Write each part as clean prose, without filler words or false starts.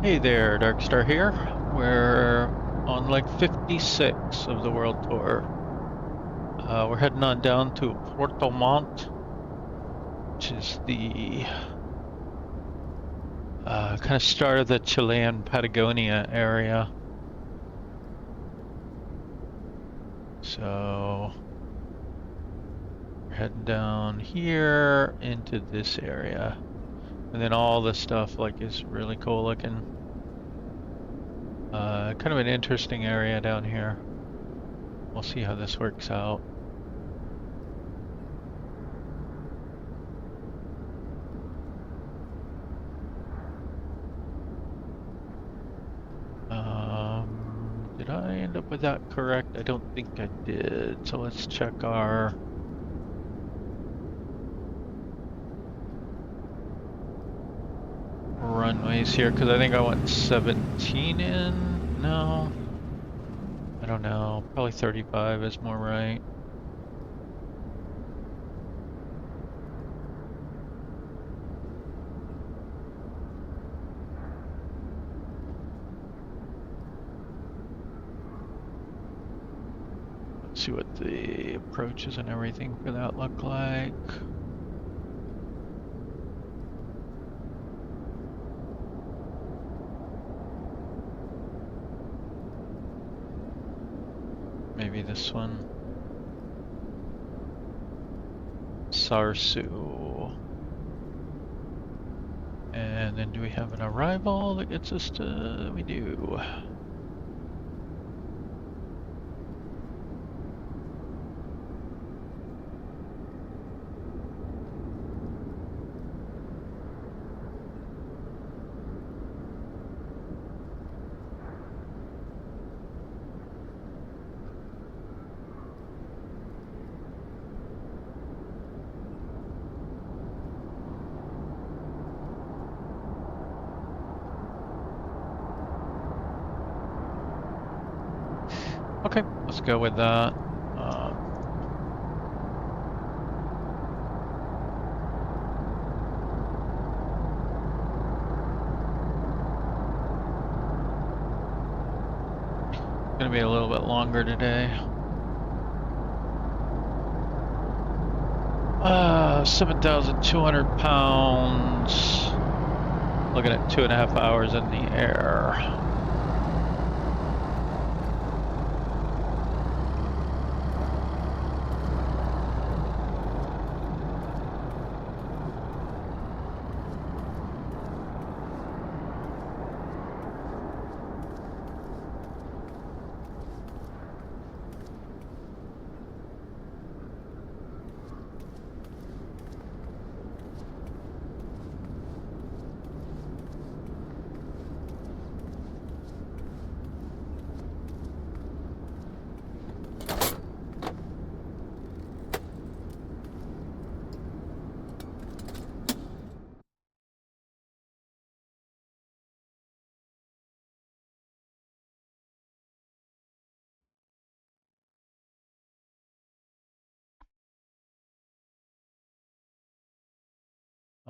Hey there, Darkstar here. We're on leg 56 of the world tour. We're heading on down to Puerto Montt, which is the kind of start of the Chilean Patagonia area. So we're heading down here into this area. And then all this stuff like is really cool looking. Kind of an interesting area down here. We'll see how this works out. Did I end up with that correct? I don't think I did. So let's check our runways here, because I think I went 17 in. No, I don't know. Probably 35 is more right. Let's see what the approaches and everything for that look like. Maybe this one. SARTO. And then do we have an arrival that gets us to... We do. Okay, let's go with that. Gonna be a little bit longer today. 7,200 pounds. Looking at 2.5 hours in the air.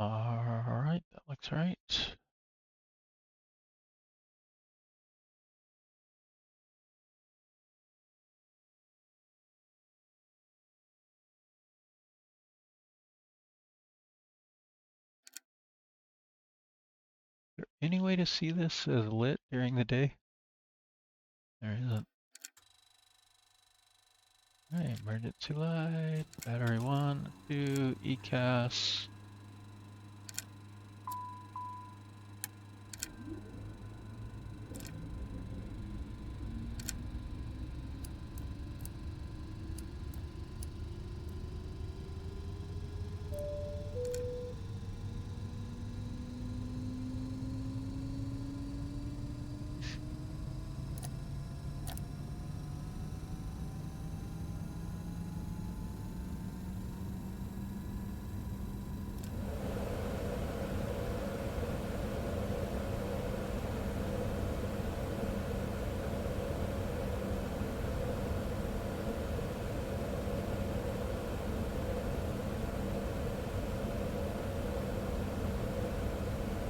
Alright, that looks right. Is there any way to see this as lit during the day? There isn't. Alright, emergency light, battery 1, 2, ECAS.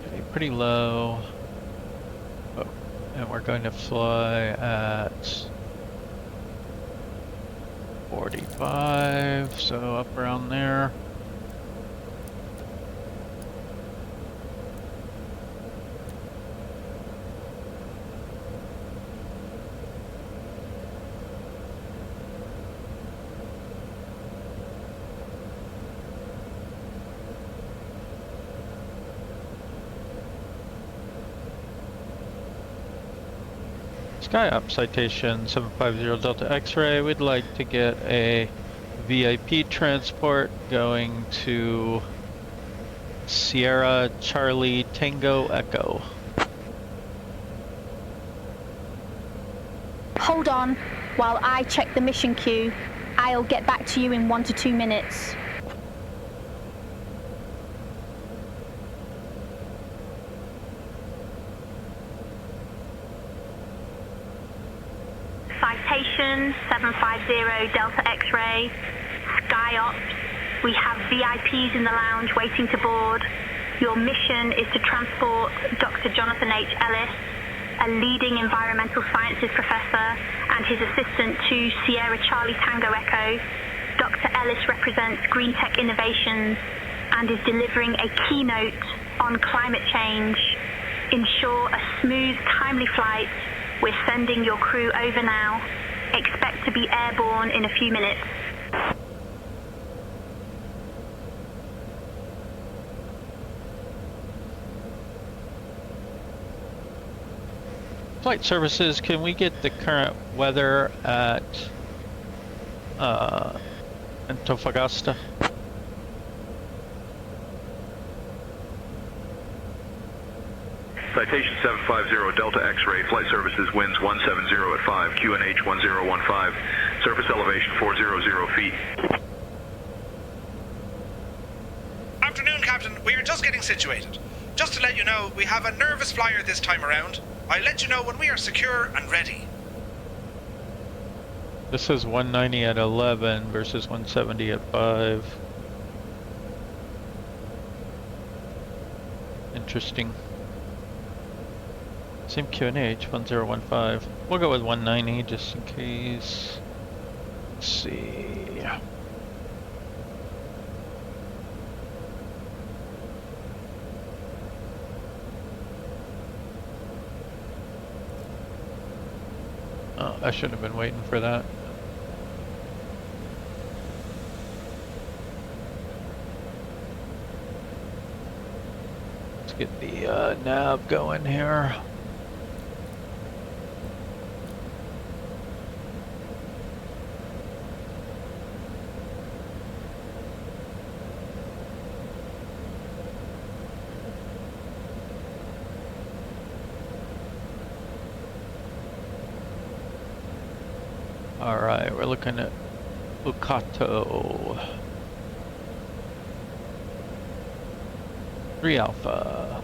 Okay, pretty low. And we're going to fly at 45, so up around there. Sky up, Citation 750 Delta X-ray. We'd like to get a VIP transport going to Sierra Charlie Tango Echo. Hold on while I check the mission queue. I'll get back to you in 1 to 2 minutes. Citation 750 Delta X-ray, Sky Ops. We have VIPs in the lounge waiting to board. Your mission is to transport Dr. Jonathan H. Ellis, a leading environmental sciences professor, and his assistant to Sierra Charlie Tango Echo. Dr. Ellis represents Green Tech Innovations and is delivering a keynote on climate change. Ensure a smooth, timely flight. We're sending your crew over now. Expect to be airborne in a few minutes. Flight services, can we get the current weather at Antofagasta? Citation 750 Delta X-ray, flight services winds 170 at 5, QNH 1015, surface elevation 400 feet. Afternoon, Captain. We are just getting situated. Just to let you know, we have a nervous flyer this time around. I'll let you know when we are secure and ready. This is 190 at 11 versus 170 at 5. Interesting. Same QNH, 1015. We'll go with 190 just in case. Let's see. Oh, I should have been waiting for that. Let's get the nav going here. Alright, we're looking at UKATO. 3 Alpha.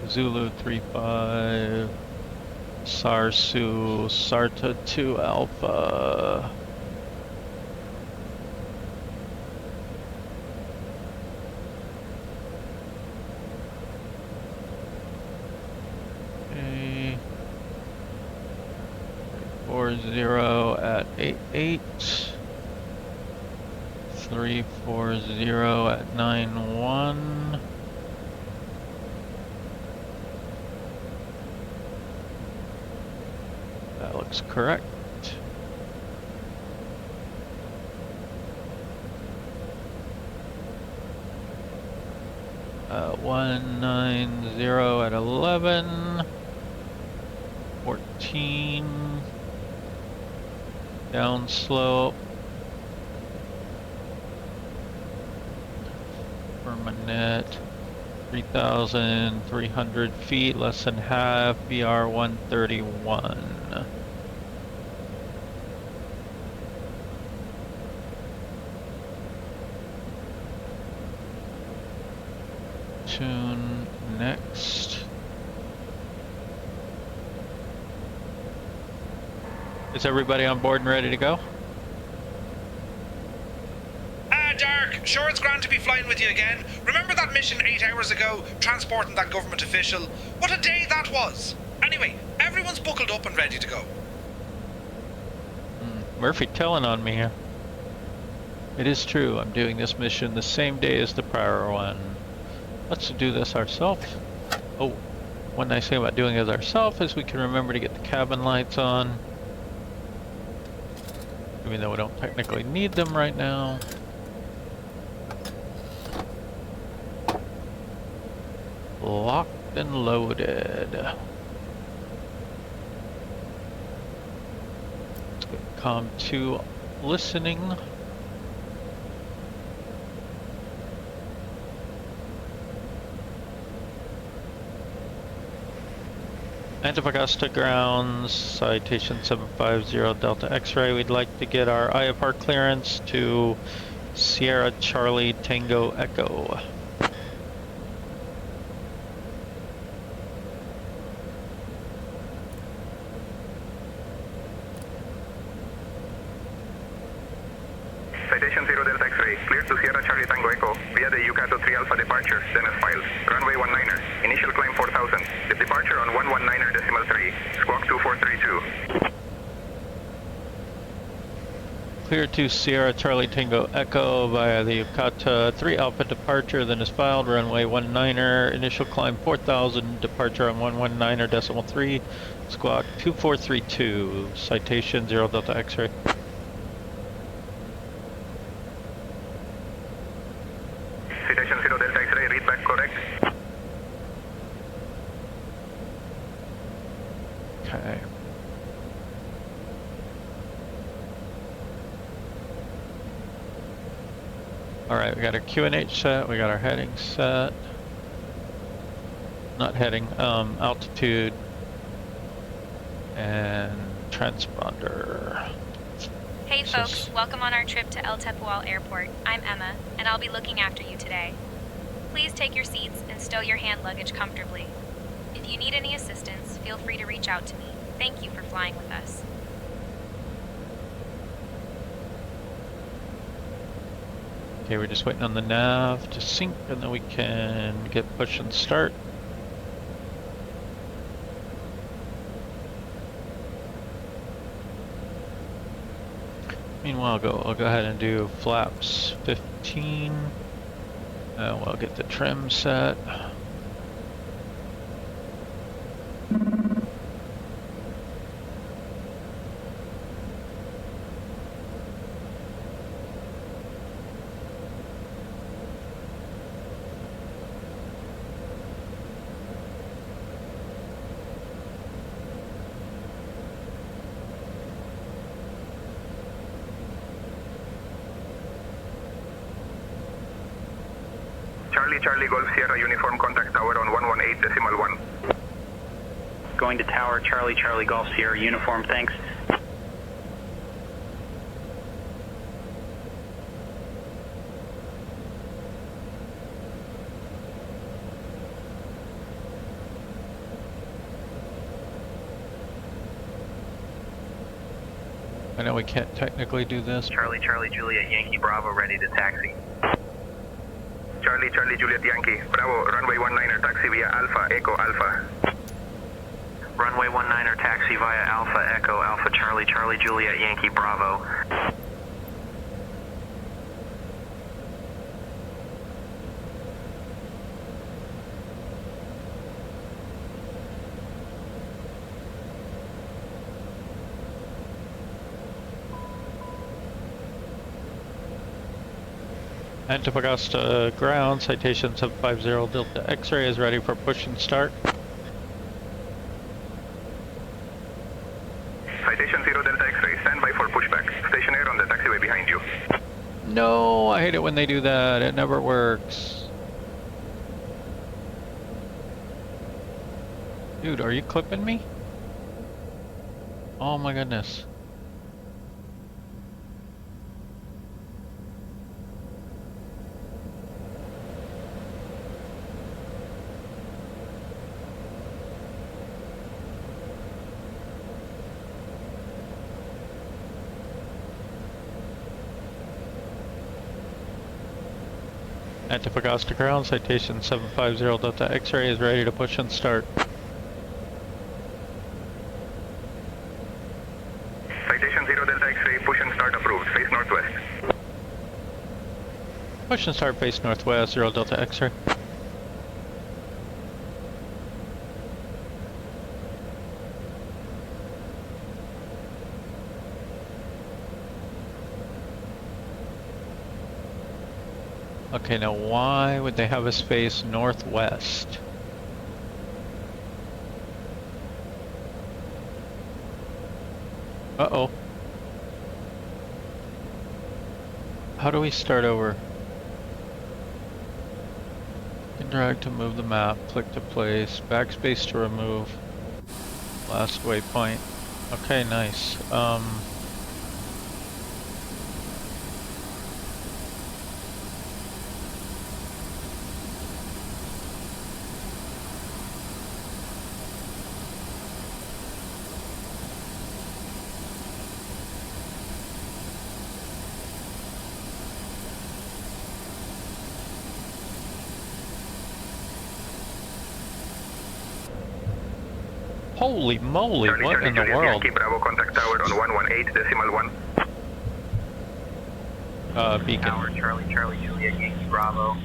Zulu 35. Sarsu, SARTO 2 Alpha. Okay. 40 at 88. 340 at 91. That looks correct. Uh, 190 at 11. 14. Down slope. Per minute. 3,300 feet, less than half, BR 131. Tune next. Is everybody on board and ready to go? Dark, sure it's grand to be flying with you again. Remember that mission 8 hours ago, transporting that government official? What a day that was! Anyway, everyone's buckled up and ready to go. Murphy telling on me here. It is true, I'm doing this mission the same day as the prior one. Let's do this ourselves. Oh, one nice thing about doing it ourselves is we can remember to get the cabin lights on. Even though we don't technically need them right now. Locked and loaded. Let's get COM 2 listening. Antofagasta grounds, citation 750 Delta X-ray. We'd like to get our IFR clearance to Sierra Charlie Tango Echo. Citation 0 Delta X-ray, cleared to Sierra Charlie Tango Echo via the UKATO 3 Alpha departure, then as filed. Runway 19er, initial climb 4000, the departure on 119er.3, squawk 2432. Clear to Sierra Charlie Tango Echo via the UKATO 3 Alpha departure, then is filed. Runway 19er, initial climb 4000, departure on 119er.3, squawk 2432. Citation 0 Delta X-ray. Citation 0 Delta X-ray, read back correct. Okay. Alright, we got our QNH set, we got our heading set. Not heading, altitude and transponder. Hey folks, welcome on our trip to El Tepual Airport. I'm Emma, and I'll be looking after you today. Please take your seats and stow your hand luggage comfortably. If you need any assistance, feel free to reach out to me. Thank you for flying with us. Okay, we're just waiting on the nav to sync and then we can get push and start. Meanwhile, I'll go ahead and do flaps 15. We'll get the trim set. Charlie Golf Sierra uniform contact tower on 118.1. Going to tower Charlie Golf Sierra uniform, thanks. I know we can't technically do this. Charlie Juliet Yankee Bravo ready to taxi. Charlie Juliet Yankee, Bravo, runway 19er taxi via Alpha Echo Alpha. Runway 19er taxi via Alpha Echo Alpha Charlie Juliet Yankee Bravo. Antofagasta ground, citation 750 Delta X-ray is ready for push and start. Citation 0 Delta X-ray, stand by for pushback. Stationary on the taxiway behind you. No, I hate it when they do that. It never works. Dude, are you clipping me? Oh my goodness. Antofagasta ground, citation 750 Delta X-ray is ready to push and start. Citation 0 Delta X-ray, push and start approved. Face northwest. Push and start face northwest, 0 Delta X-ray. Okay, now why would they have us face northwest? Uh-oh. How do we start over? Drag to move the map, click to place, backspace to remove. Last waypoint. Okay, nice. Holy moly, Charlie, what Charlie, in the Juliet, world? Yankee Bravo, contact tower on 118.1. Beacon. Tower, Charlie, Juliet, Yankee Bravo.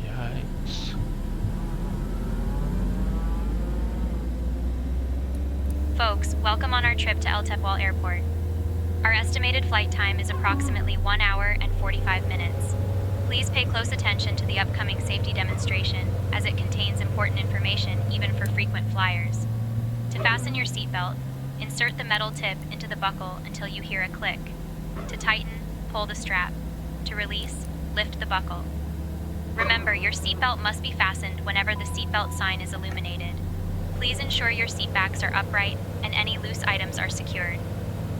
Yikes. Folks, welcome on our trip to El Tepual Airport. Our estimated flight time is approximately 1 hour and 45 minutes. Please pay close attention to the upcoming safety demonstration, as it contains important information even for frequent flyers. To fasten your seatbelt, insert the metal tip into the buckle until you hear a click. To tighten, pull the strap. To release, lift the buckle. Remember, your seatbelt must be fastened whenever the seatbelt sign is illuminated. Please ensure your seatbacks are upright and any loose items are secured.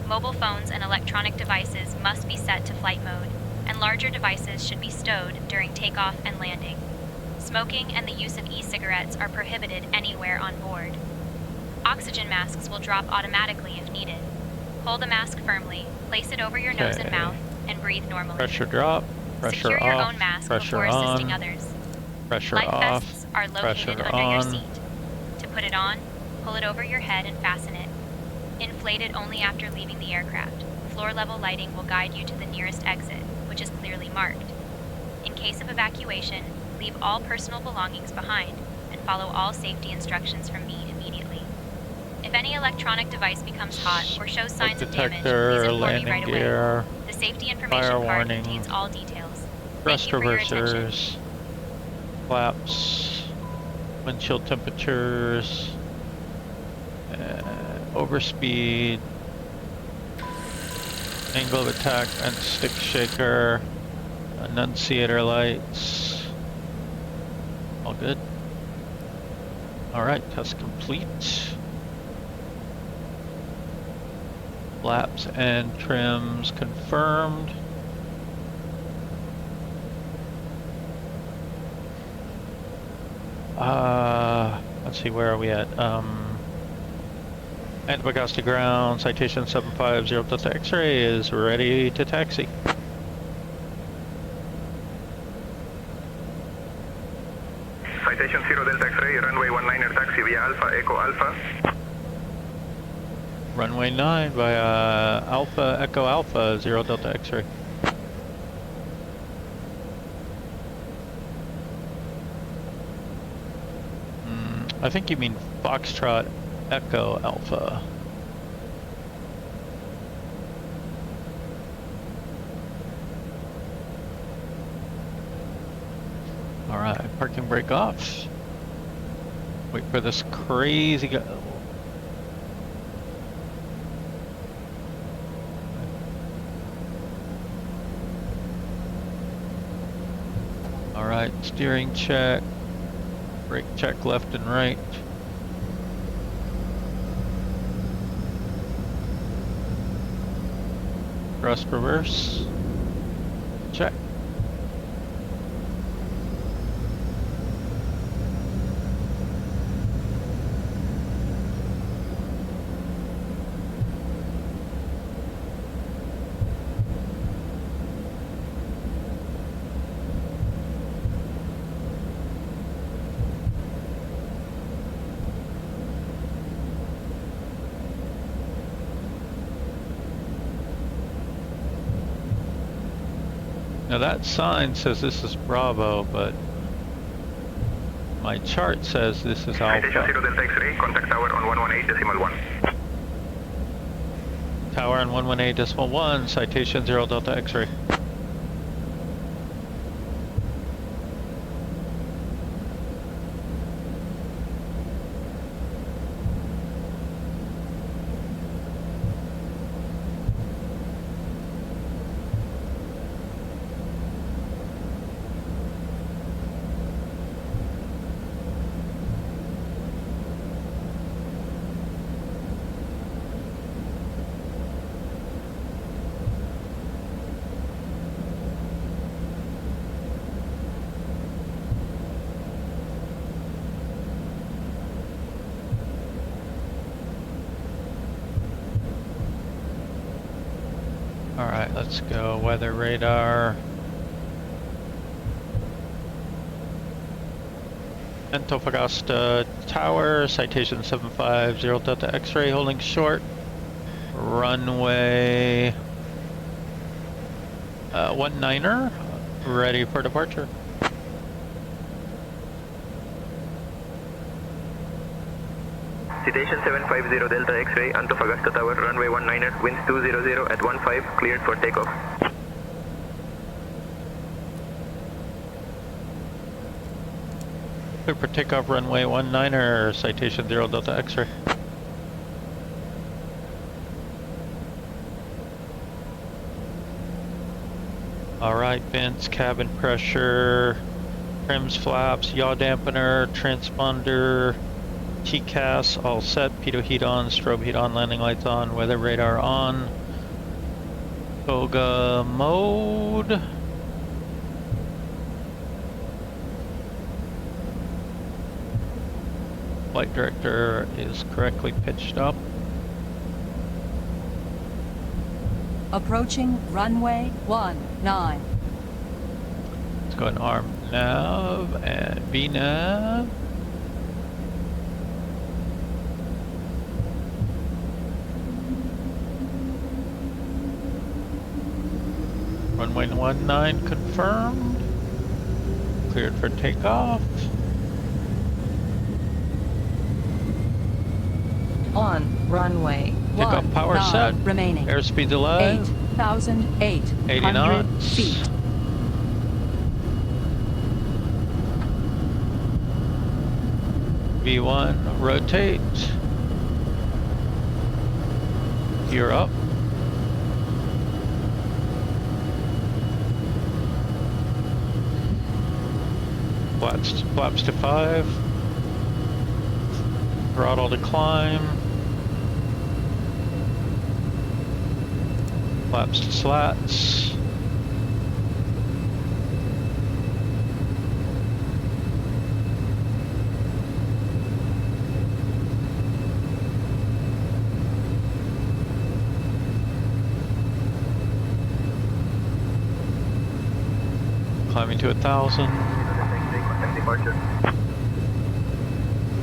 Mobile phones and electronic devices must be set to flight mode, and larger devices should be stowed during takeoff and landing. Smoking and the use of e-cigarettes are prohibited anywhere on board. Oxygen masks will drop automatically if needed. Hold the mask firmly, place it over your nose and mouth, and breathe normally. Pressure drop, pressure Secure your off, own mask pressure before on, assisting others. pressure Life off, vests are pressure located under your on. seat. To put it on, pull it over your head and fasten it. Inflate it only after leaving the aircraft. Floor-level lighting will guide you to the nearest exit, which is clearly marked. In case of evacuation, leave all personal belongings behind and follow all safety instructions from me immediately. If any electronic device becomes hot or shows signs of damage, Detector, please inform me landing right away. gear, The safety fire information card warning, contains all details. Thank thrust you for your attention. reversers, flaps, windshield temperatures, overspeed, angle of attack and stick shaker, annunciator lights, all good. Alright, test complete. Flaps and trims confirmed. Let's see, where are we at? Antofagasta ground, citation 750 Delta X-ray is ready to taxi. Citation 0 Delta X-ray, runway 19er taxi via Alpha Echo Alpha. Runway 9 via Alpha Echo Alpha 0 Delta X-ray. I think you mean Foxtrot Echo Alpha. Alright, parking brake off. Wait for this crazy guy. Alright, steering check. Brake check left and right. Thrust reverse. Check. Now that sign says this is Bravo, but my chart says this is Citation Alpha. 0 Delta X-ray, contact tower on 118.1. Tower on 118.1, citation 0 Delta X-ray. Alright, let's go. Weather radar. Antofagasta Tower, citation 750 Delta X-ray, holding short. Runway 19er, ready for departure. Citation 750 Delta X-ray, Antofagasta Tower, runway 19er, winds 200 at 15, cleared for takeoff. Clear for takeoff, runway 19er, citation 0 Delta X-ray. Alright, vents, cabin pressure, trims, flaps, yaw dampener, transponder, TCAS all set, pitot heat on, strobe heat on, landing lights on, weather radar on. Toga mode. Flight director is correctly pitched up. Approaching runway 19. Let's go and arm nav and VNAV. Runway 19 confirmed. Cleared for takeoff. On runway Takeoff power set. Remaining. Airspeed delay. 8,800 80 knots. feet. V1 rotate. Gear up. Flaps to 5. Throttle to climb. Flaps to slats. Climbing to 1,000.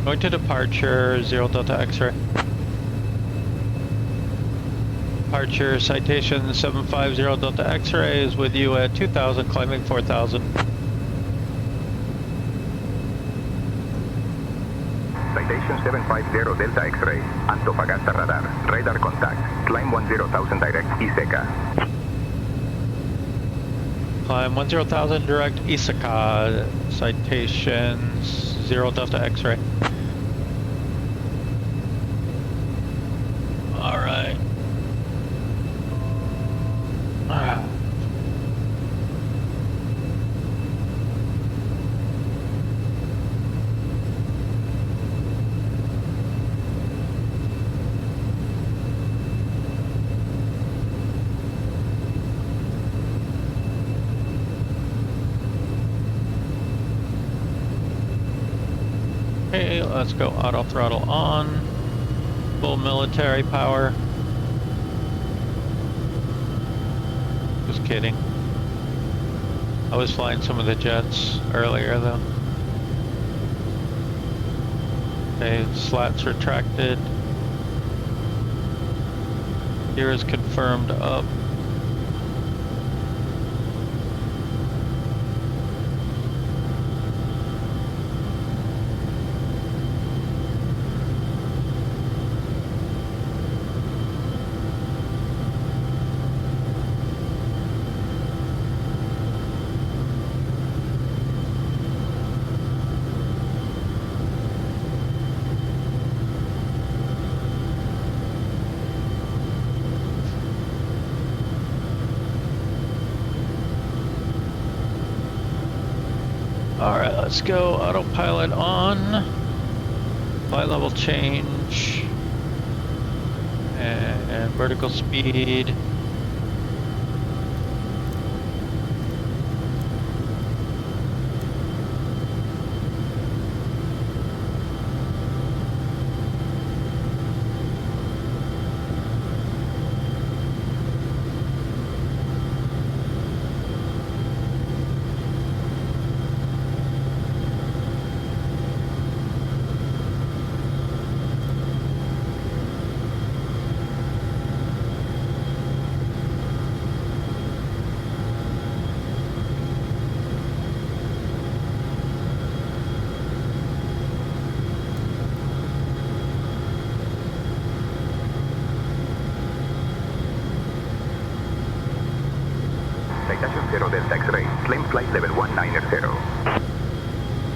Going to departure, 0 Delta X-ray. Departure, citation 750 Delta X-ray is with you at 2,000, climbing 4,000. Citation 750 Delta X-ray, Antofagasta radar, radar contact, climb 10,000 direct ISGUD. Climb 10,000 direct ISGUD, citation 0 Delta X-ray. Alright. Okay, let's go auto throttle on. Full military power. Just kidding. I was flying some of the jets earlier though. Okay, slats retracted. Gear is confirmed up. Let's go autopilot on. Flight level change. And vertical speed. Citation 0 Delta X-ray, claim flight level 190.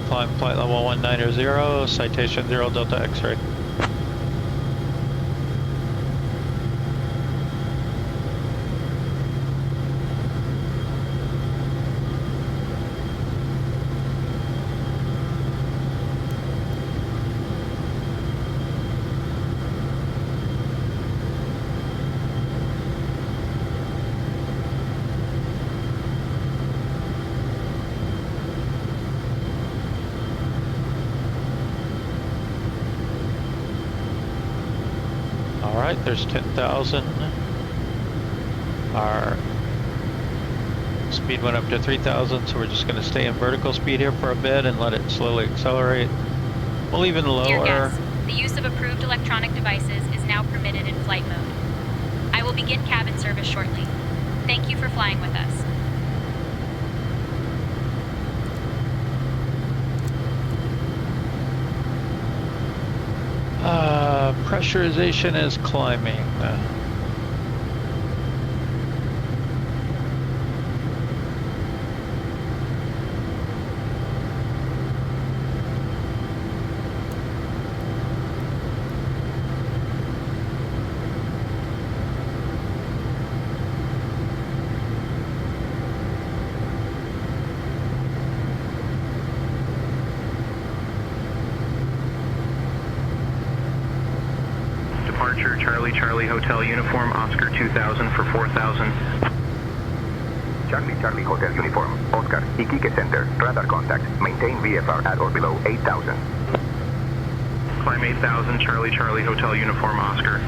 Climb flight level 190, citation 0 Delta X-ray. Alright, there's 10,000. Our speed went up to 3,000, so we're just going to stay in vertical speed here for a bit and let it slowly accelerate. We'll even Dear lower. guests, the use of approved electronic devices is now permitted in flight mode. I will begin cabin service shortly. Thank you for flying with us. Pressurization is climbing. Departure Charlie Charlie Hotel Uniform Oscar 2000 for 4,000. Charlie Charlie Hotel Uniform, Oscar, Iquique Center, radar contact, maintain VFR at or below 8,000. Climb 8,000 Charlie Charlie Hotel Uniform Oscar.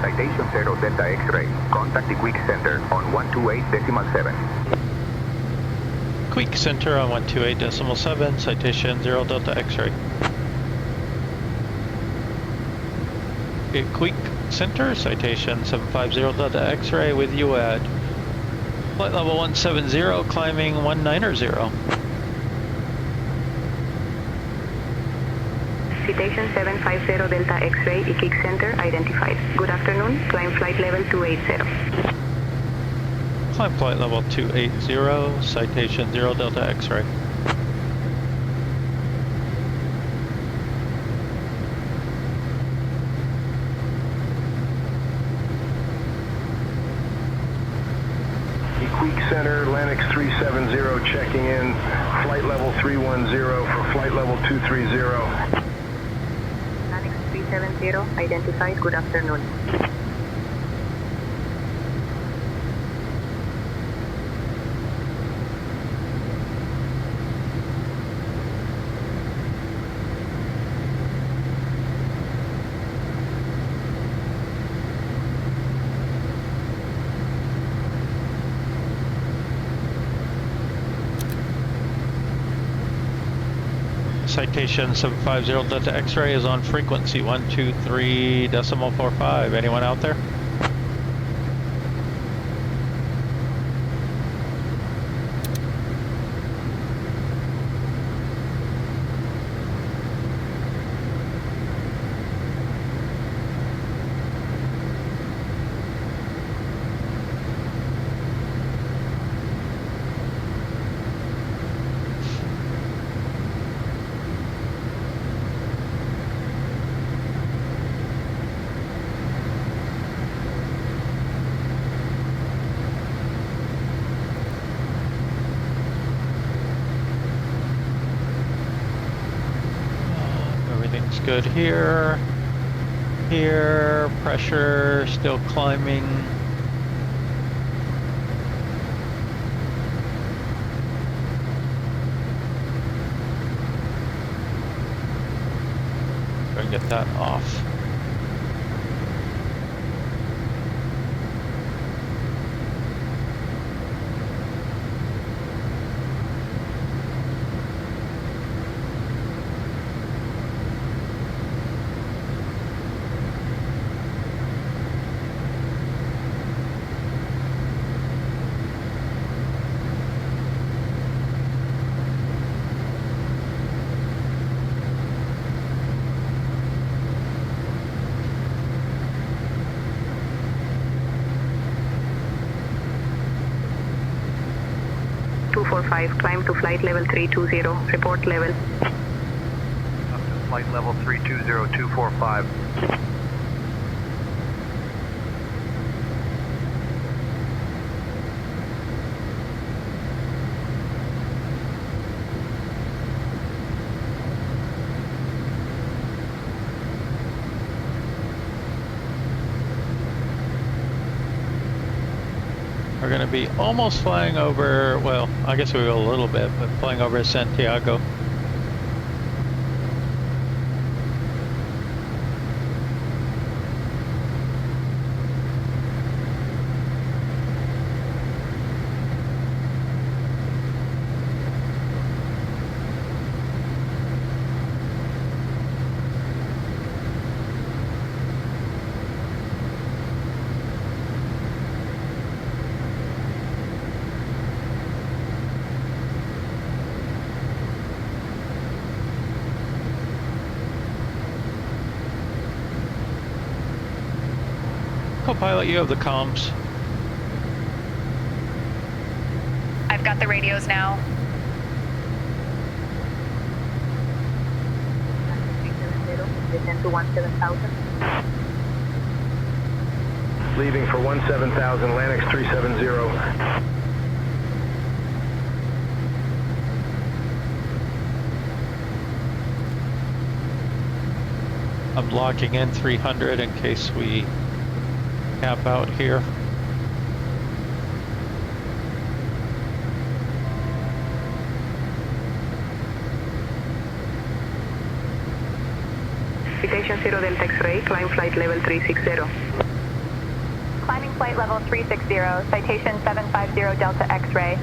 Citation 0 Delta X-ray, contact the Quick Center on 128.7. Quick Center on 128.7, citation 0 Delta X-ray. Quick Center, citation 750 Delta X-ray with you at flight level 170, climbing 190. Citation 750 Delta X-ray, Iquique Center identified. Good afternoon, climb flight level 280. Climb flight level 280, citation 0 Delta X-ray. Center, Lennox 370 checking in, flight level 310 for flight level 230. Lennox 370, identified, good afternoon. Citation 750 Delta X-ray is on frequency 123.45. Anyone out there? Good here, pressure still climbing. Go and get that off. Climb to flight level 320, report level. Up to flight level 320245. We're going to be almost flying over, well, I guess we will a little bit, but flying over Santiago. Co-pilot, you have the comms. I've got the radios now. Descend to 17,000. Leaving for 17,000, Lennox 370. I'm locking in 300 in case we cap out here. Citation 0 Delta X-ray, climb flight level 360. Climbing flight level 360, citation 750 Delta X-ray.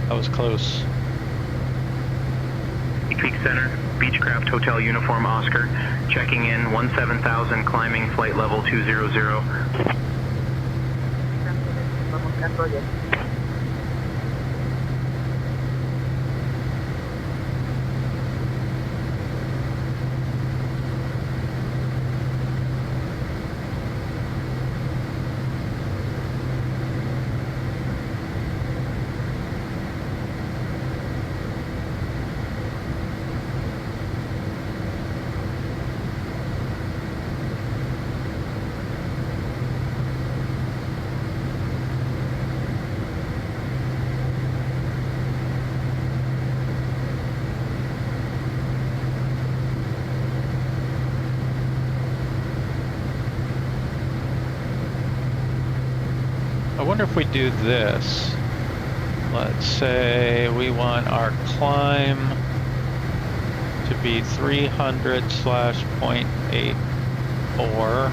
That was close. Peak Center, Beechcraft Hotel Uniform Oscar, checking in 17,000, climbing flight level 200. wonder if we do this. Let's say we want our climb to be 300/0.84.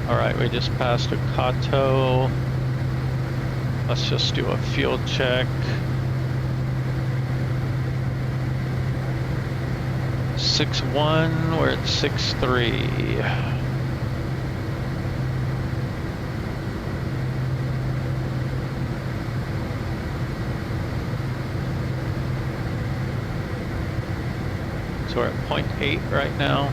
Alright, we just passed UKATO. Let's just do a fuel check. 6.1, we're at 6.3. So we're at 0.8 right now.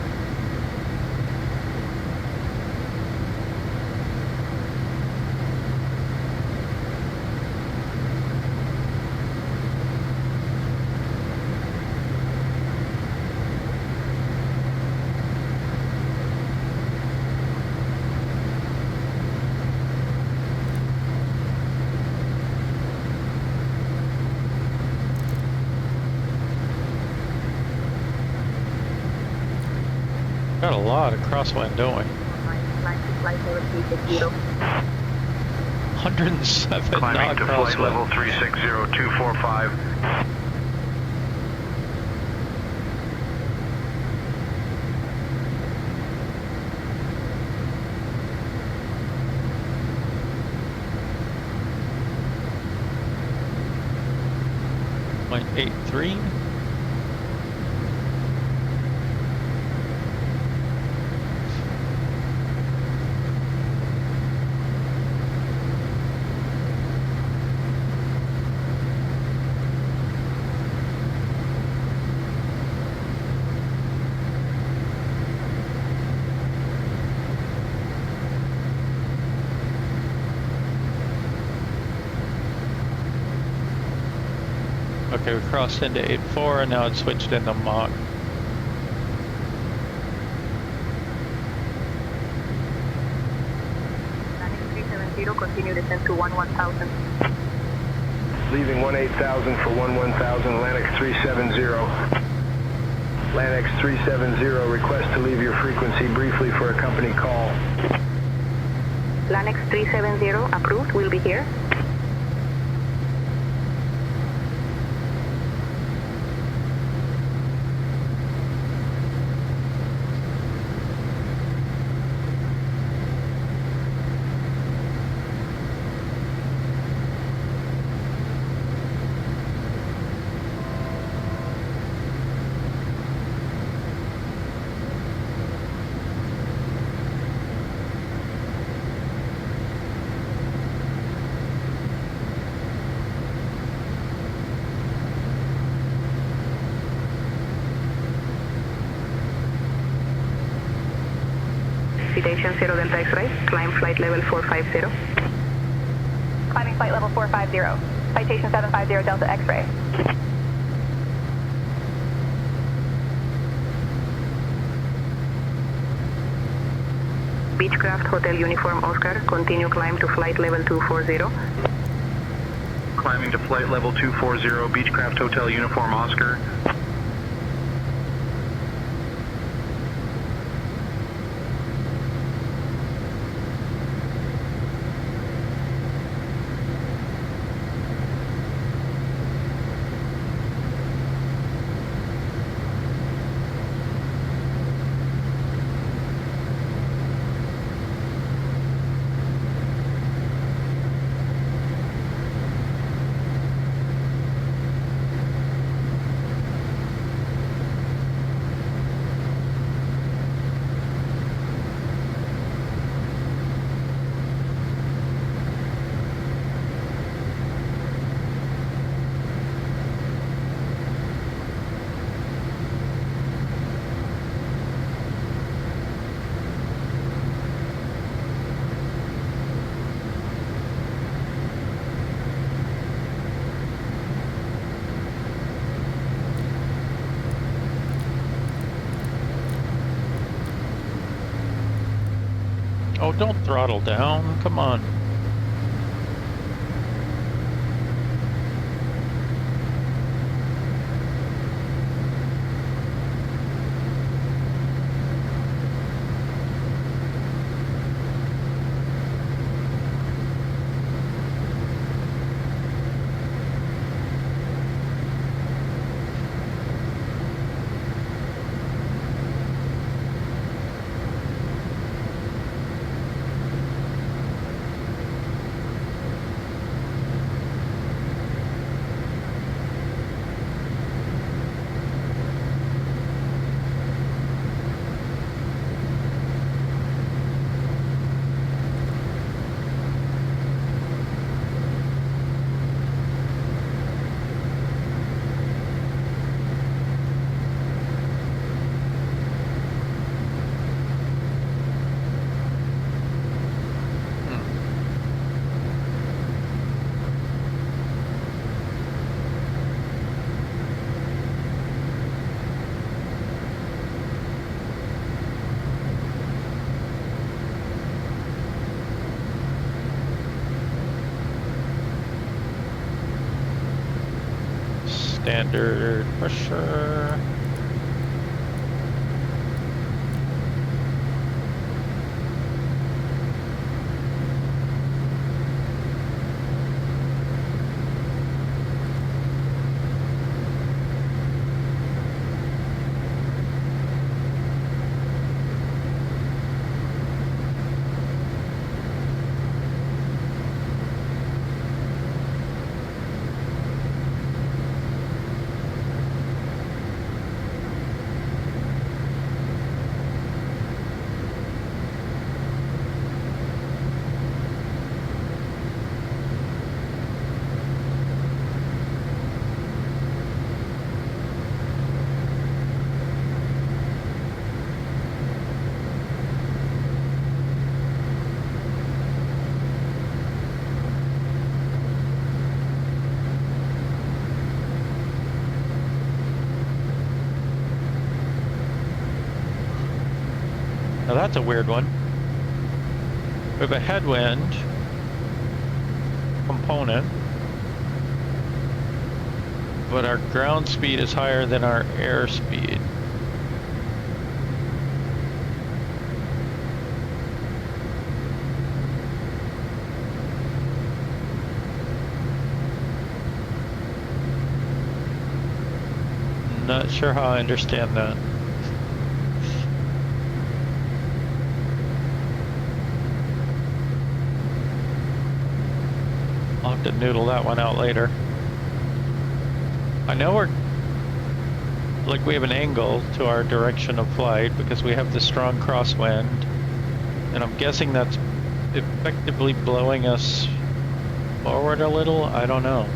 Got a lot of crosswind, don't we? 107 Climbing knot to flight level crosswind. 360245. Point 83. Okay, we crossed into 8.4 and now it's switched into MOK. Continue descent to 11,000. Leaving 18,000 for 11,000, Atlantic 370. Atlantic 370, request to leave your frequency briefly for a company call. Atlantic 370, approved, will be here. Citation 0 Delta X-ray, climb flight level 450. Climbing flight level 450. Citation 750 Delta X-ray. Beechcraft Hotel Uniform Oscar, continue climb to flight level 240. Climbing to flight level 240, Beechcraft Hotel Uniform Oscar. Oh, don't throttle down. Come on. Standard pressure. Now that's a weird one. We have a headwind component, but our ground speed is higher than our air speed. Not sure how I understand that. I'll have to noodle that one out later. I know we have an angle to our direction of flight because we have the strong crosswind, and I'm guessing that's effectively blowing us forward a little. I don't know.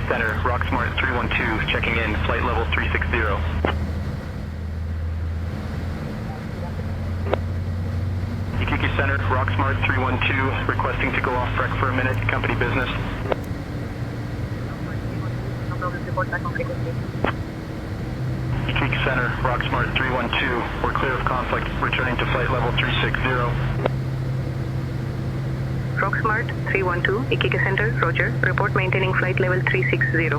Center, Rocksmart 312, checking in, flight level 360. Center, Rocksmart 312, requesting to go off rec for a minute, company business. Iquique Center, Rocksmart 312, we're clear of conflict, returning to flight level 360. Rocksmart 312, Iquique Center, Roger. Report maintaining flight level 360.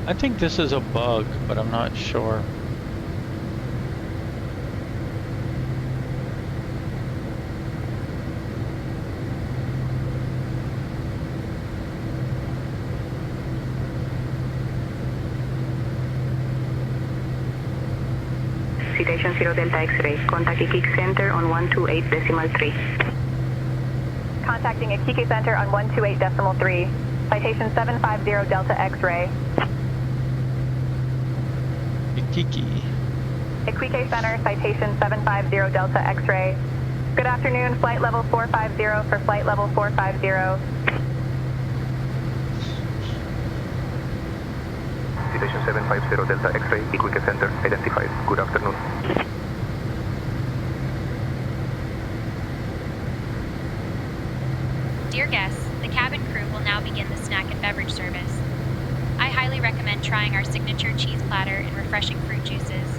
I think this is a bug, but I'm not sure. Citation 0 Delta X-ray. Contact Iquique Center on 128.3. Contacting Iquique Center on 128.3. Citation 750 Delta X-ray. Iquique. Iquique Center, citation 750 Delta X-ray. Good afternoon, flight level 450 for flight level 450. Citation 750 Delta X-ray, Iquique Center, identified. Good afternoon. Dear guests, the cabin crew will now begin the snack and beverage service. I highly recommend trying our signature cheese platter and refreshing fruit juices.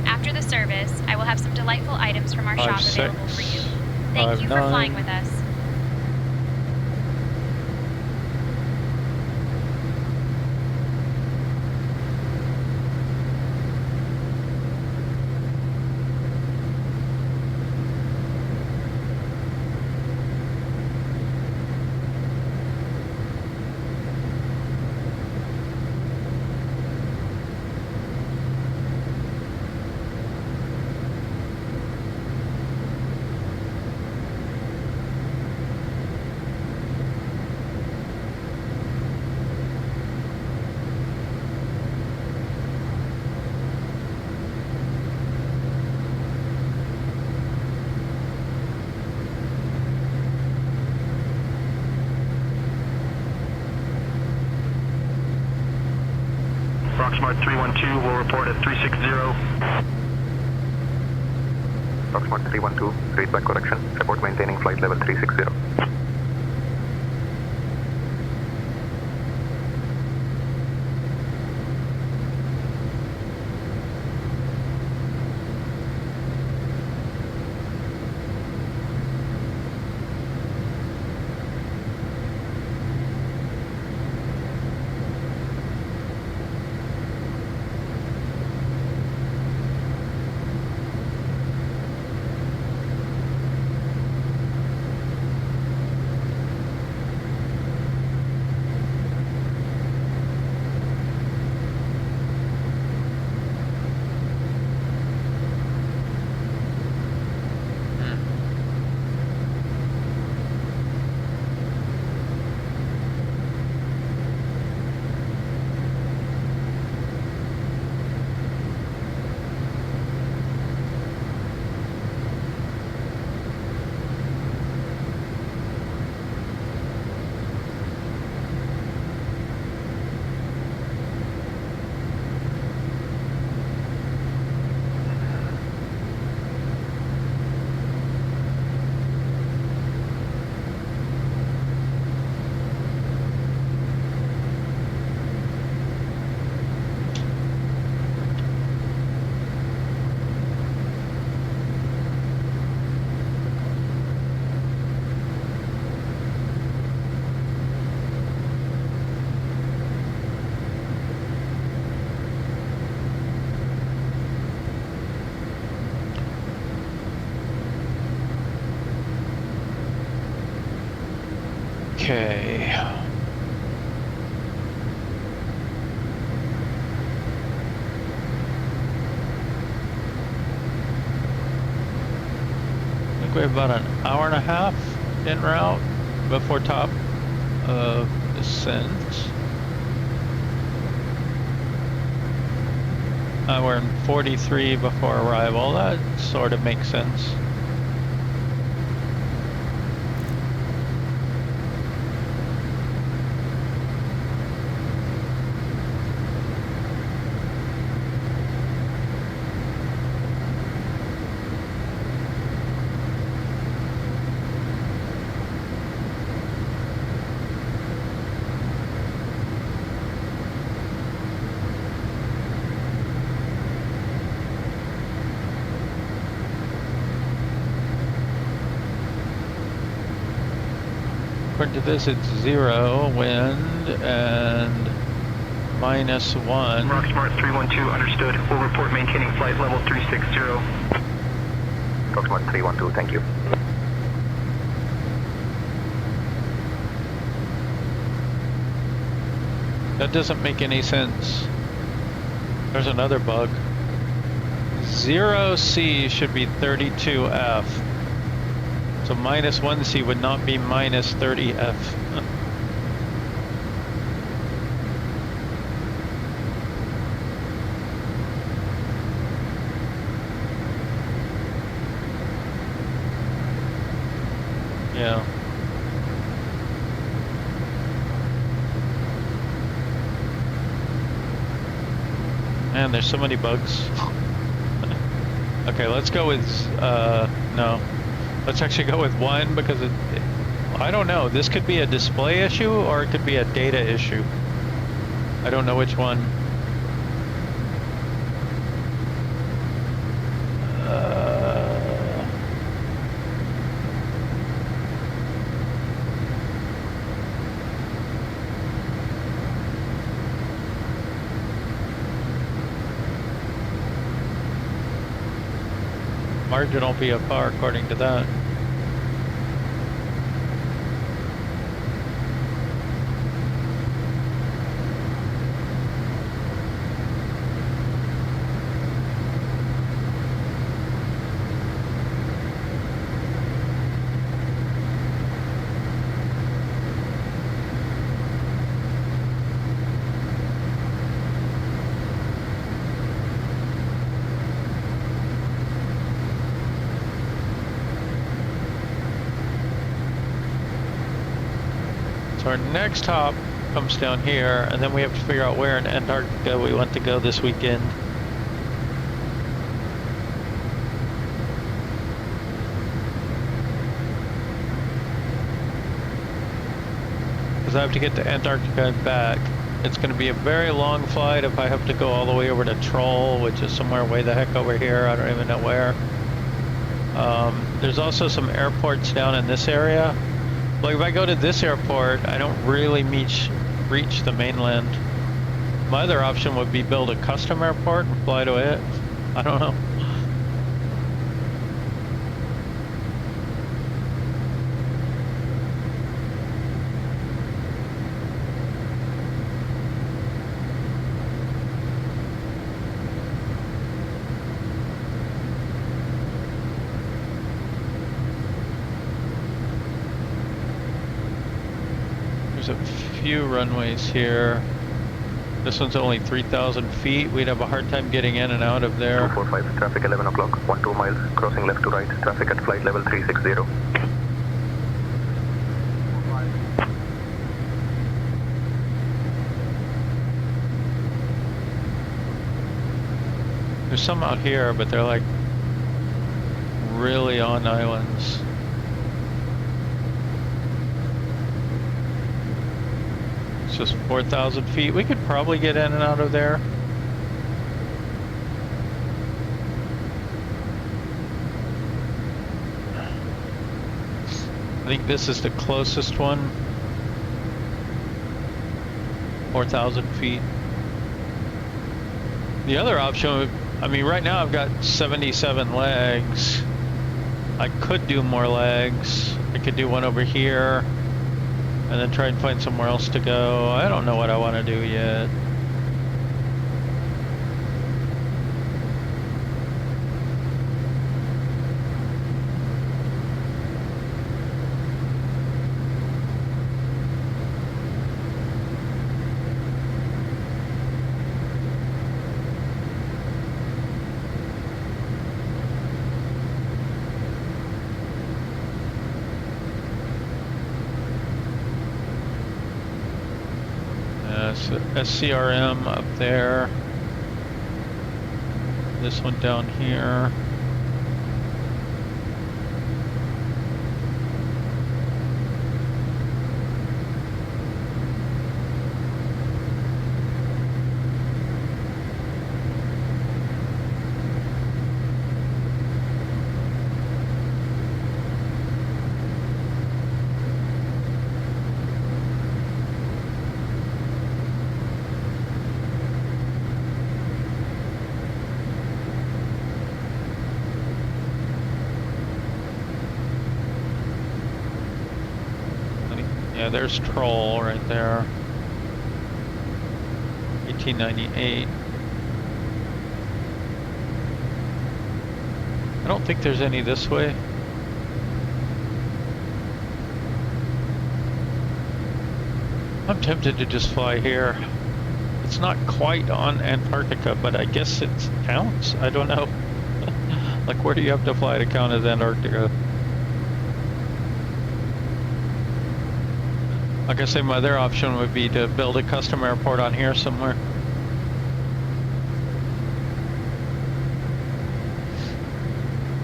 After the service, I will have some delightful items from our shop available for you. Thank you for flying with us. Rocksmart 312 will report at 360. Rocksmart 312, read back correction. Report maintaining flight level 360. Okay. I think we have about an hour and a half en route before top of descent. We're in 43 before arrival. That sort of makes sense. According to this, it's 0 wind and -1. Rock Smart 312, understood. We'll report maintaining flight level 360. Rock Smart 312, thank you. That doesn't make any sense. There's another bug. 0C should be 32F. So -1C would not be -30F. Yeah. Man, there's so many bugs. Okay, let's go with, no. Let's actually go with 1 because I don't know. This could be a display issue or it could be a data issue. I don't know which one. Marginal VFR according to that. So our next hop comes down here, and then we have to figure out where in Antarctica we want to go this weekend. Because I have to get to Antarctica and back. It's going to be a very long flight if I have to go all the way over to Troll, which is somewhere way the heck over here. I don't even know where. There's also some airports down in this area. Like if I go to this airport, I don't really reach the mainland. My other option would be build a custom airport and fly to it. I don't know. There's a few runways here. This one's only 3,000 feet. We'd have a hard time getting in and out of there. 245, traffic 11 o'clock, 12 miles, crossing left to right, traffic at flight level 360. There's some out here, but they're like really on islands. It's just 4,000 feet. We could probably get in and out of there. I think this is the closest one. 4,000 feet. The other option would, I mean, right now I've got 77 legs. I could do more legs. I could do one over here and then try and find somewhere else to go. I don't know what I want to do yet. So SCRM up there. This one down here. Yeah, there's Troll right there. 1898. I don't think there's any this way. I'm tempted to just fly here. It's not quite on Antarctica, but I guess it counts. I don't know. Like, where do you have to fly to count as Antarctica? Like I say, my other option would be to build a custom airport on here somewhere.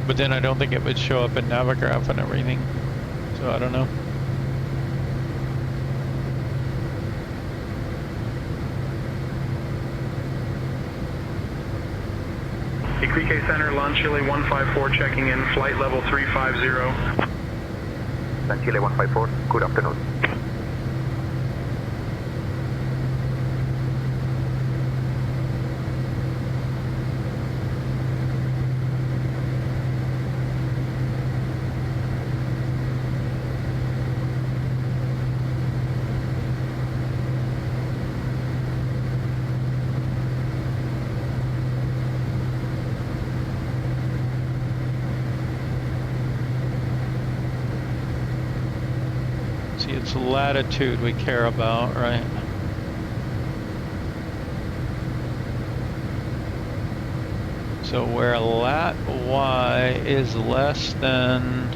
But then I don't think it would show up in Navigraph and everything. So I don't know. Iquique Center, Lon Chile 154 checking in, flight level 350. Lon Chile 154, good afternoon. It's latitude we care about, right? So where lat y is less than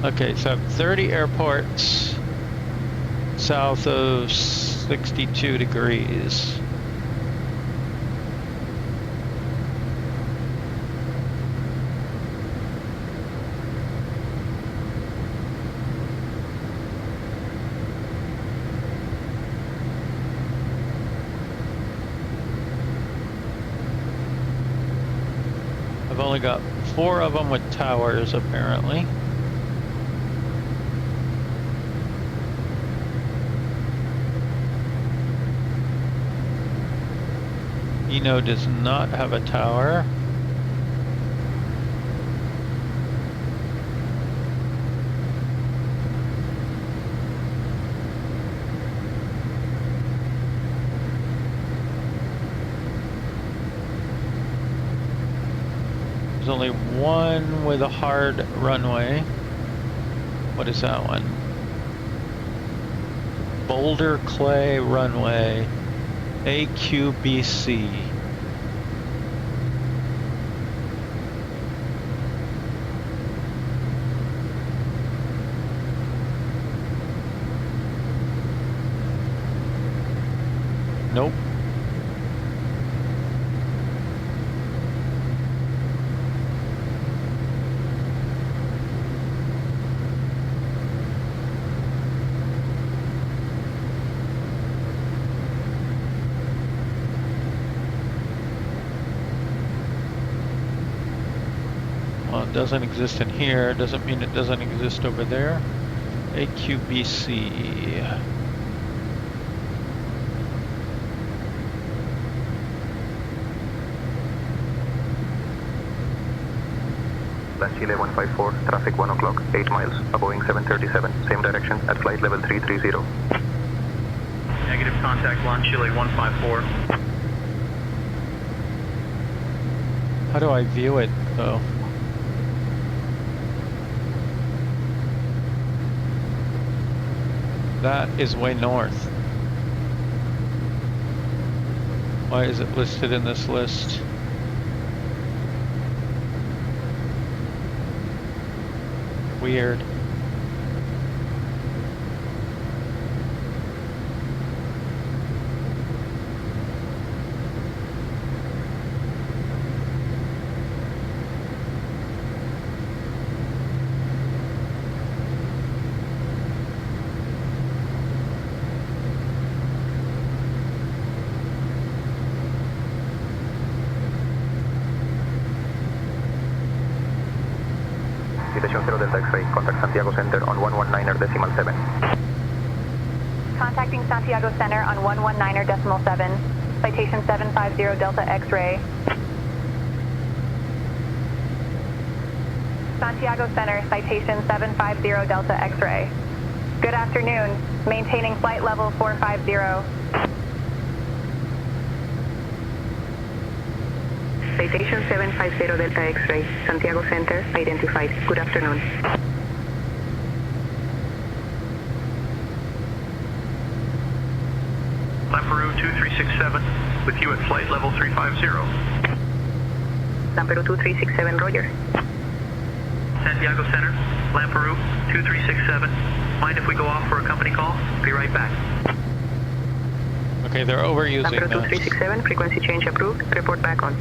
okay, so I have 30 airports south of 62 degrees. I've only got 4 of them with towers, apparently. Eno does not have a tower. There's only one with a hard runway. What is that one? Boulder Clay Runway. AQBC. Nope. doesn't exist in here doesn't mean it doesn't exist over there. AQBC. Land Chile 154, traffic 1 o'clock, 8 miles, a Boeing 737, same direction at flight level 330. Negative contact, Land Chile 154. How do I view it, though? That is way north. Why is it listed in this list? Weird. Citation 0 Delta X-ray, contact Santiago Center on 119.7. Contacting Santiago Center on 119.7. Citation 750 Delta X-ray. Santiago Center, citation 750 Delta X-ray. Good afternoon. Maintaining flight level 450. Citation 750 Delta X-ray. Santiago Center identified. Good afternoon. Lamperu 2367, with you at flight level 350. Lamperu 2367, roger. Santiago Center, Lamperu 2367. Mind if we go off for a company call? Be right back. Okay, they're overusing Lamperu that. 2367, frequency change approved. Report back on.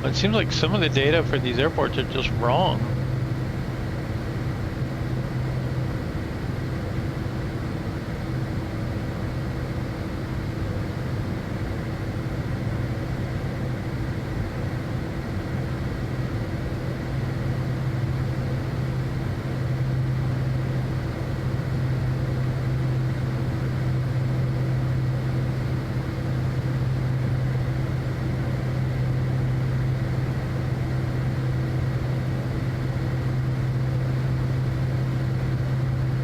It seems like some of the data for these airports are just wrong.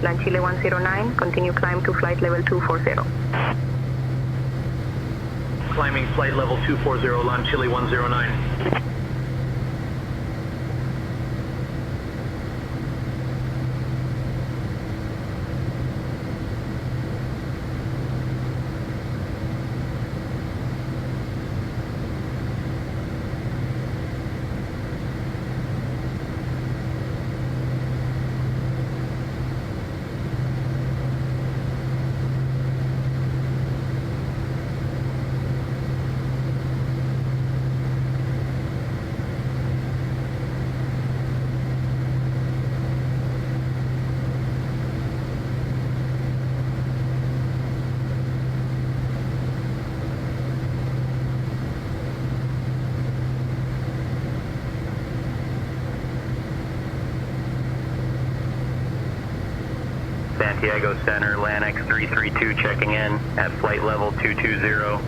Land Chile 109, continue climb to flight level 240. Climbing flight level 240, Land Chile 109. Santiago Center, LANX 332 checking in at flight level 220.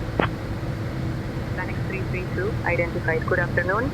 LANX 332, identified. Good afternoon.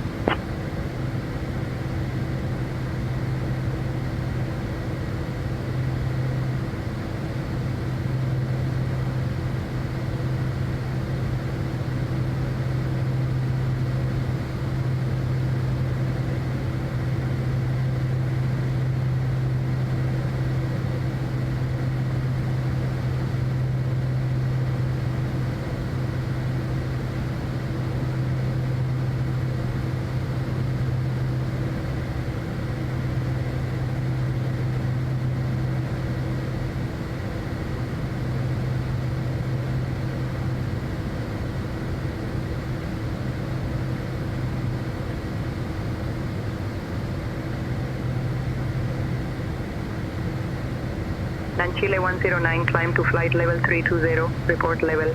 Land Chile 109, climb to flight level 320, report level.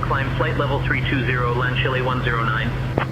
climb flight level 320, land Chile 109.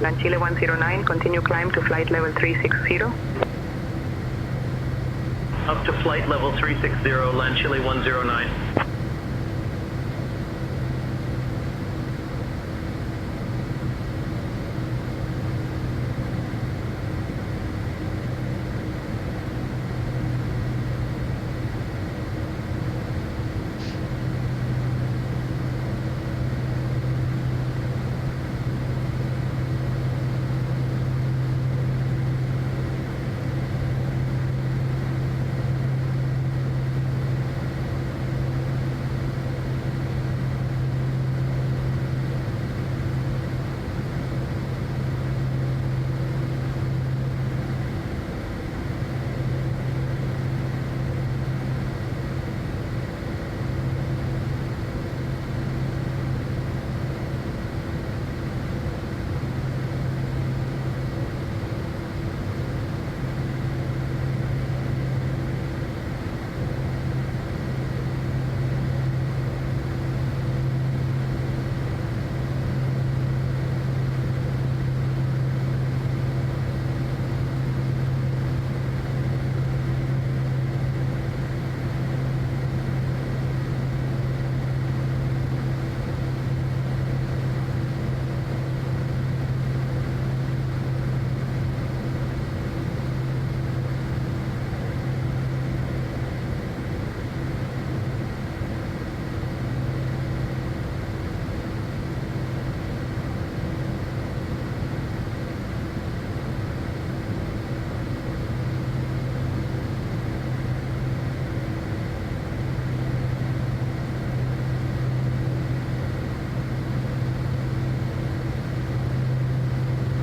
Land Chile 109, continue climb to flight level 360. Up to flight level 360, land Chile 109.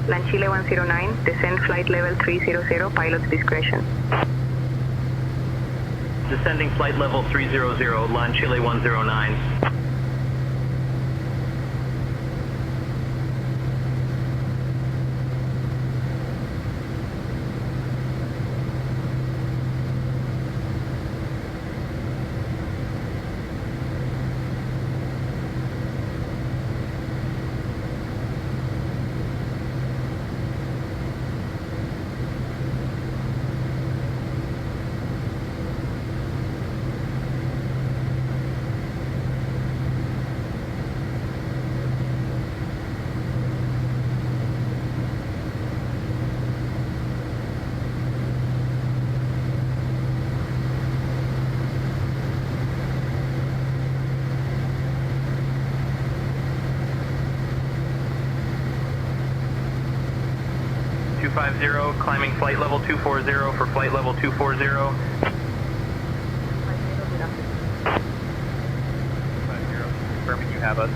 Land Chile 109, descend flight level 300, pilot's discretion. Descending flight level 300, land Chile 109. 350, climbing flight level 240 for flight level 240. 50, confirming you have us.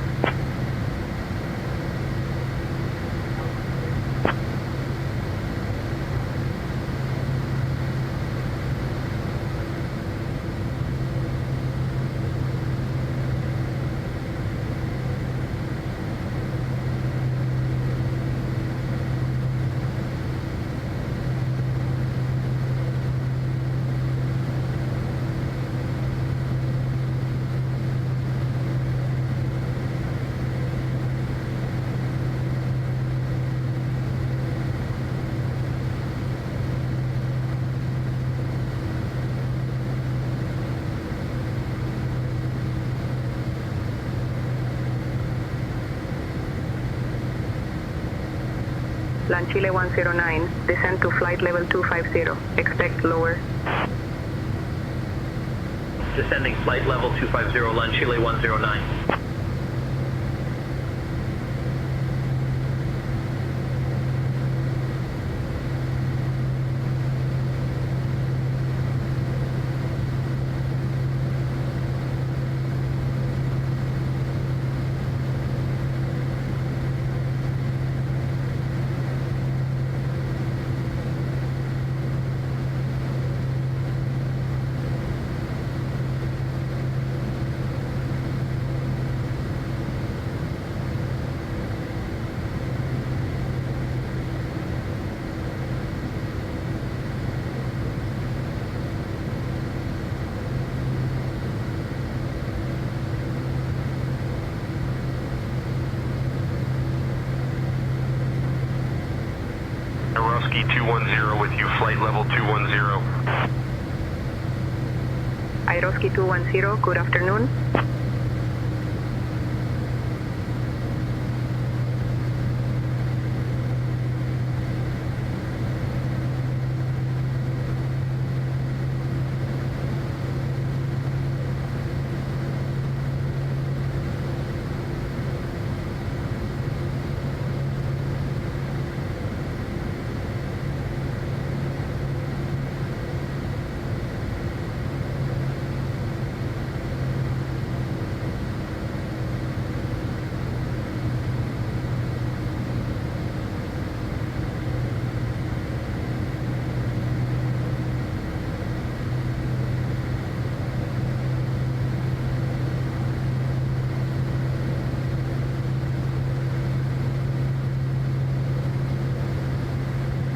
Land Chile 109, descend to flight level 250. Expect lower. Descending flight level 250, Land Chile 109. Aeroski 210 with you, flight level 210. Aeroski 210, good afternoon.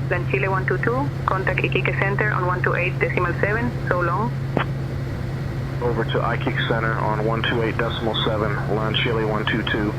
Land Chile 122, contact Iquique Center on 128.7, so long. Over to Iquique Center on 128.7, Land Chile 122.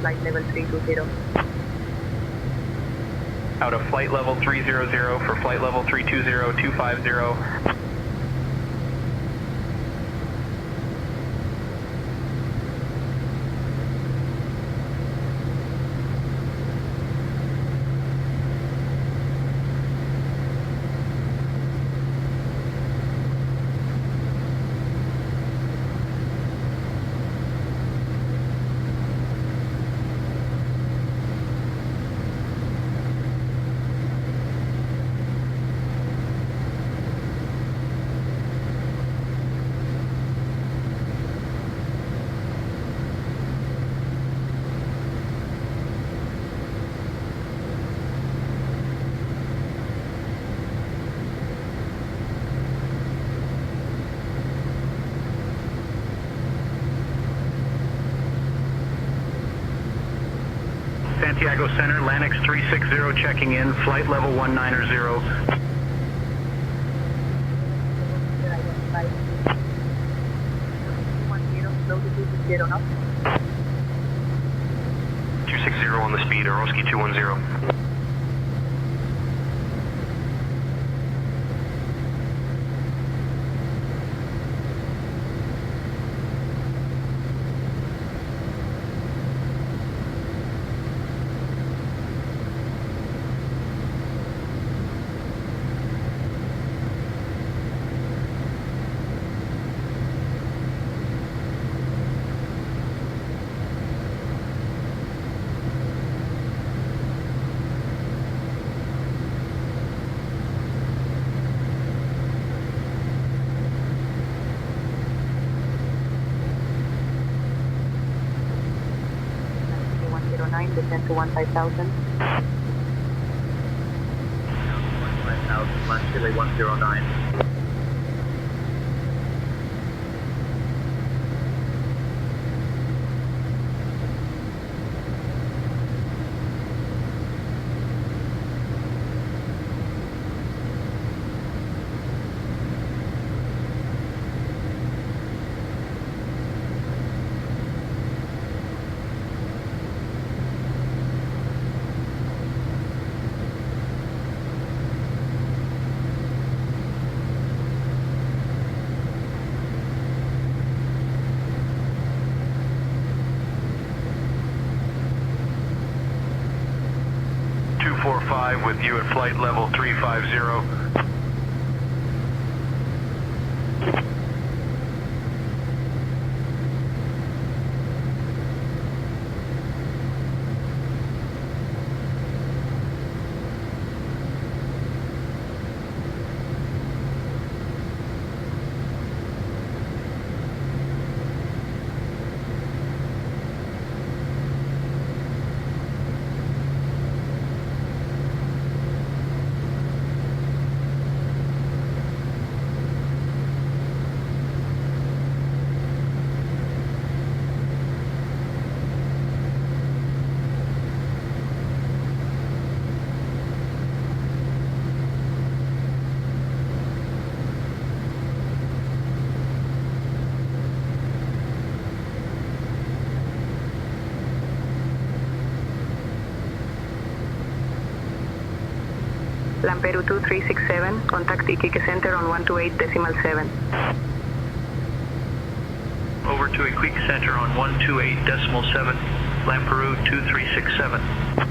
Flight level 320. Out of flight level 300 for flight level 320, 250. Chicago Center, Lannex 360 checking in, flight level 190. 260 on the speed, Aroski 210. Descend to 15,000. 15,000, land Chile 109. With you at flight level 350. Lamperu 2367, contact Iquique Center on 128.7. Over to Iquique Center on 128.7, Lamperu 2367.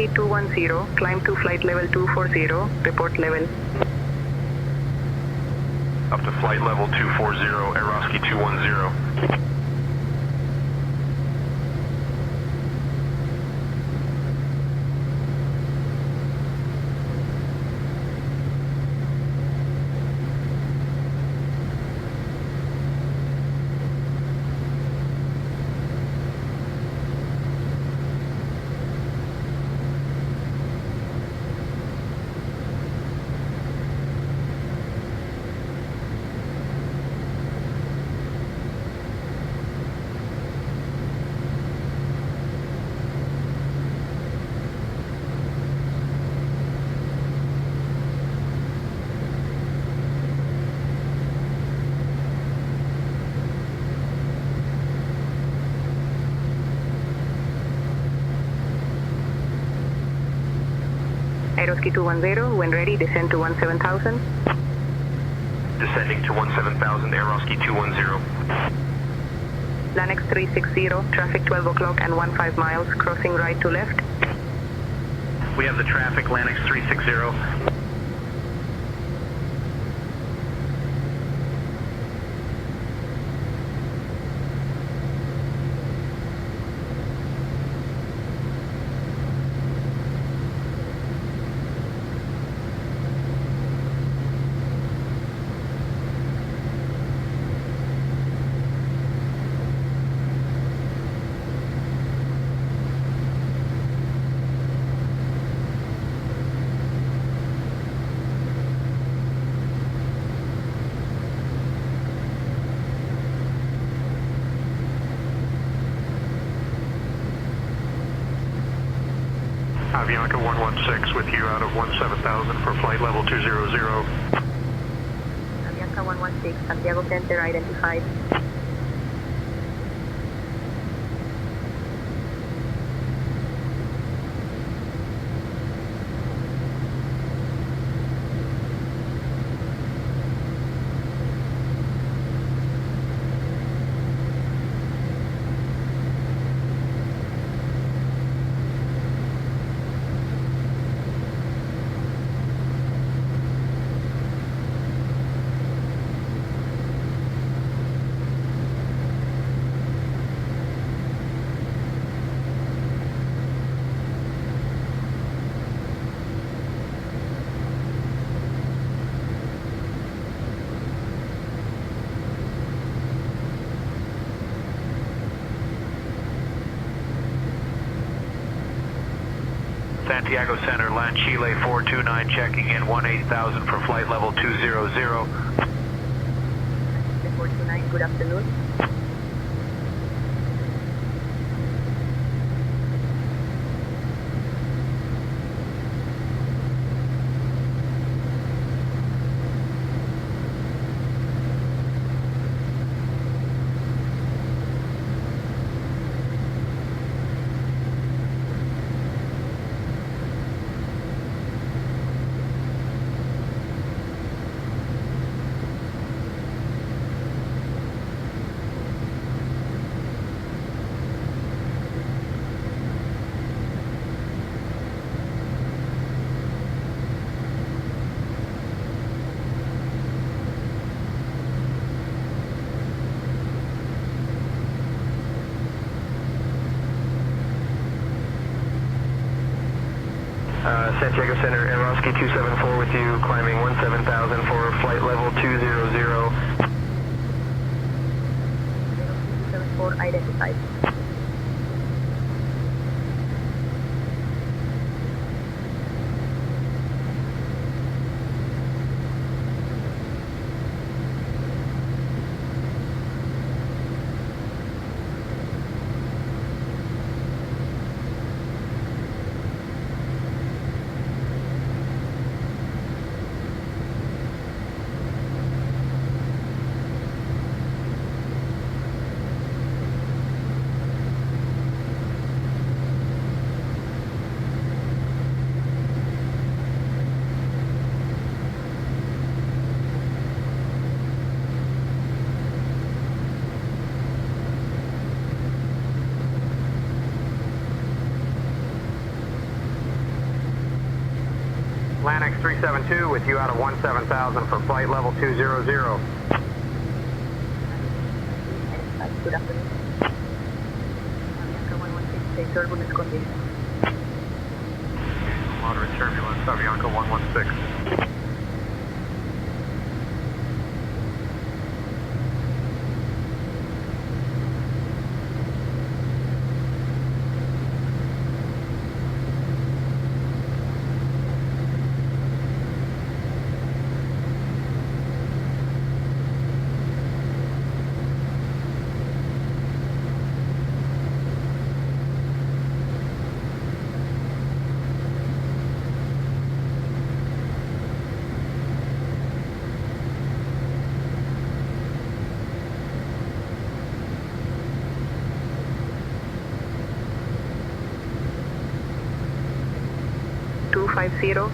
Aeroski 210, climb to flight level 240, report level. Up to flight level 240, Aeroski 210. Aeroski 210, when ready, descend to 17,000. Descending to 17,000, Aeroski 210. LANX 360, traffic 12 o'clock and 15 miles, crossing right to left. We have the traffic, LANX 360. Avianca 116 with you out of 17,000 for flight level 200. Avianca 116, Santiago Center identified. Santiago Center, land Chile 429, checking in 18,000 for flight level 200. 429, good afternoon. Santiago Center, Aeroski 274 with you, climbing 17,000 for flight level 200. Aeroski 274 identified. 372 with you out of 17,000 for flight level 200. Good afternoon. Avianca 116, turbulence condition. Moderate turbulence, Avianca 116.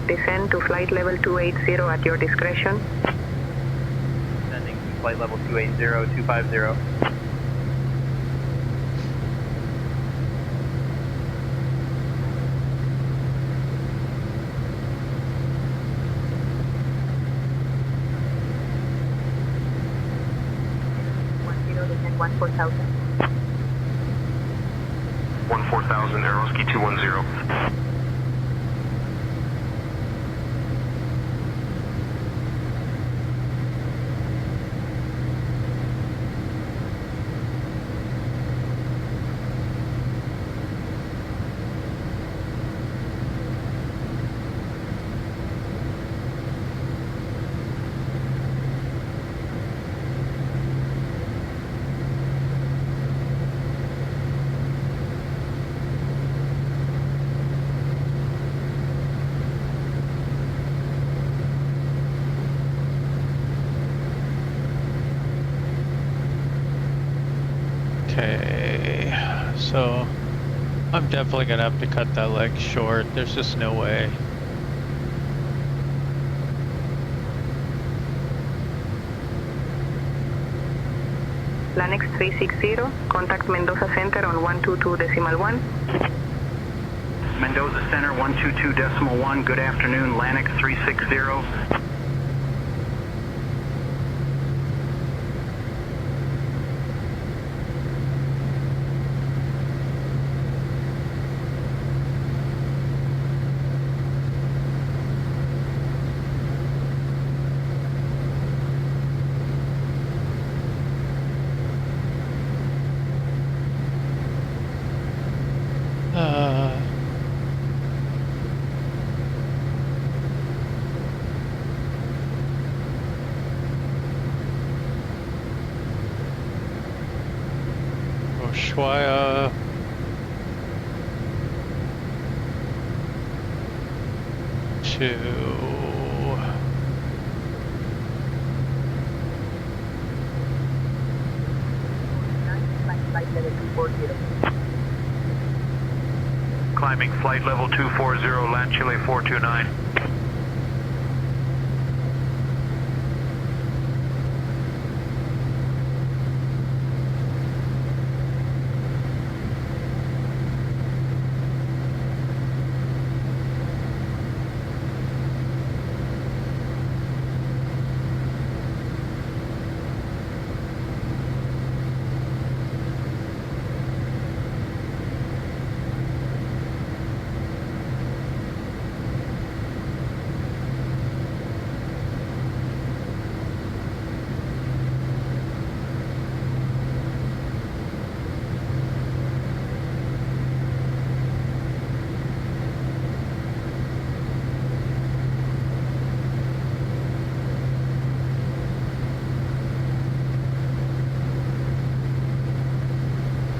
Descend to flight level 280 at your discretion. Descending to flight level 280, 250. Descend 14,000. 14,000, Aeroski 210. Okay, so I'm definitely gonna have to cut that leg short. There's just no way. Lanex 360, contact Mendoza Center on 122.1. Mendoza Center 122.1. Good afternoon, Lanex 360. Ushuaia. Flight level 240. Climbing flight level 240, land Chile 429.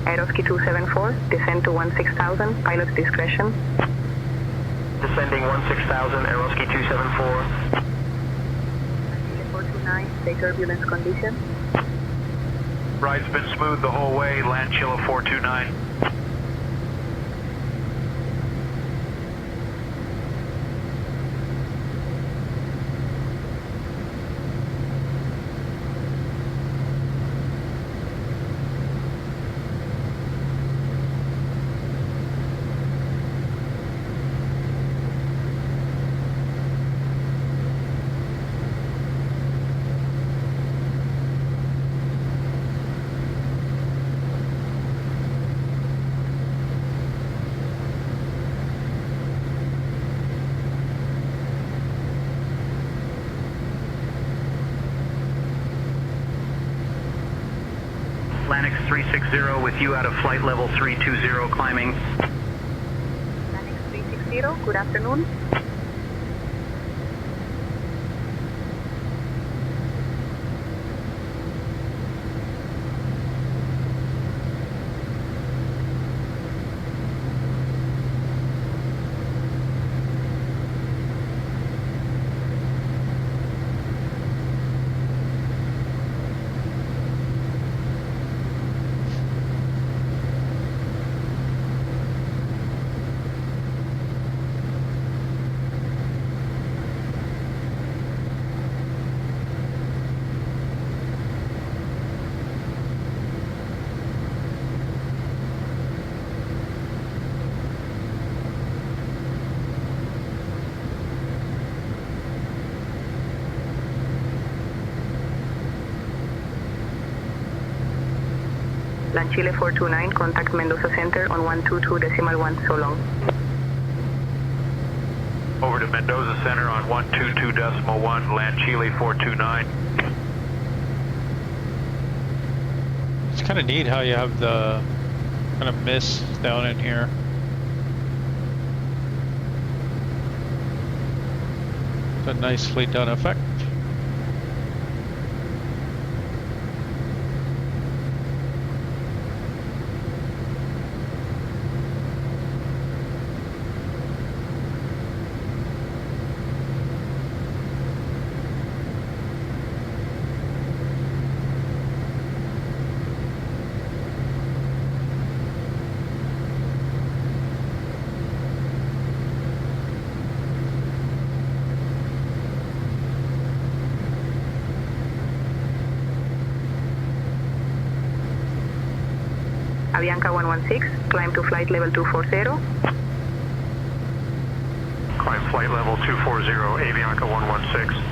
Aeroski 274, descend to 16,000, pilot's discretion. Descending 16,000, Aeroski 274. 429, stay turbulence condition. Ride's been smooth the whole way, land Chile 429. Lannex 360 with you out of flight level 320 climbing. Lannex 360, good afternoon. Land Chile 429, contact Mendoza Center on 122.1 so long. Over to Mendoza Center on 122.1, land Chile 429. It's kind of neat how you have the kind of mist down in here. It's a nicely done effect. Avianca 116, climb to flight level 240. Climb flight level 240, Avianca 116.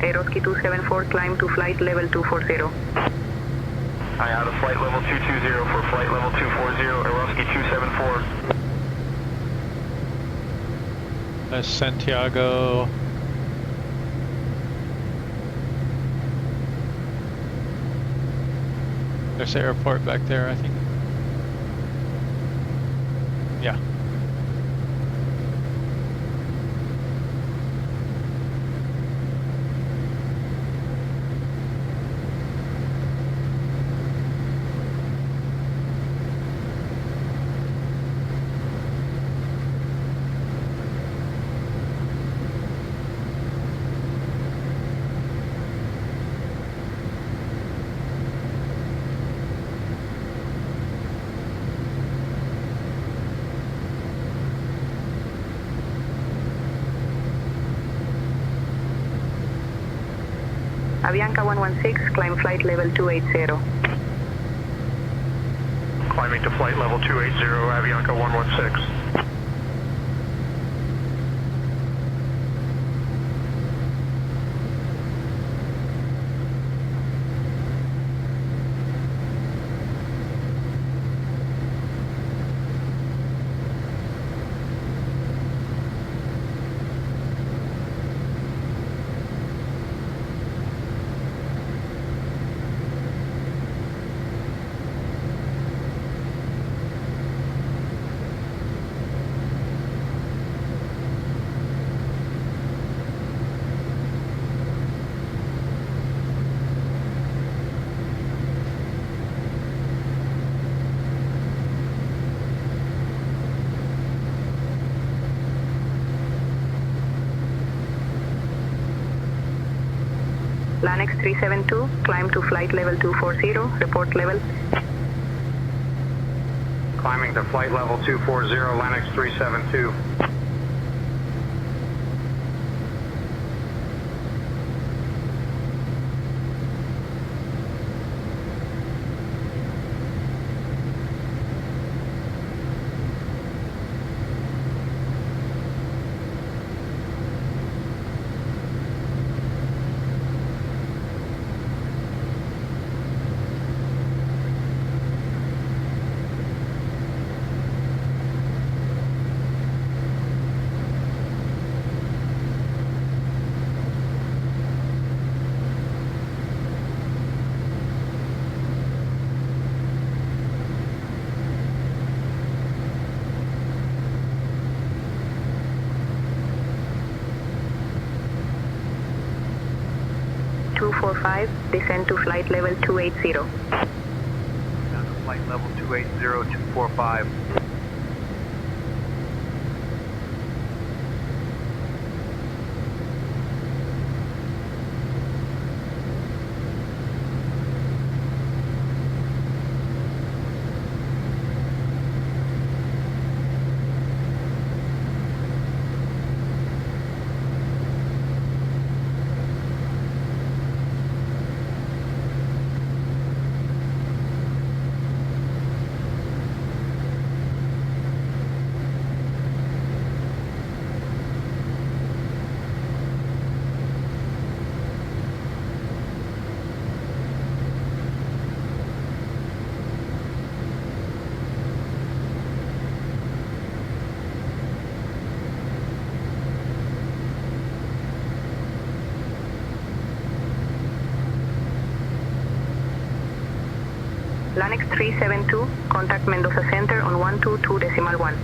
Eroski 274, climb to flight level 240. Hi, out of flight level 220 for flight level 240, Eroski 274. That's Santiago. There's the airport back there, I think. Yeah. Avianca 116, climb flight level 280. Climbing to flight level 280, Avianca 116. LANX 372, climb to flight level 240, report level. Climbing to flight level 240, LANX 372. Descend to flight level 280. Down to flight level 280, 245. LANX 372, contact Mendoza Center on 122.1.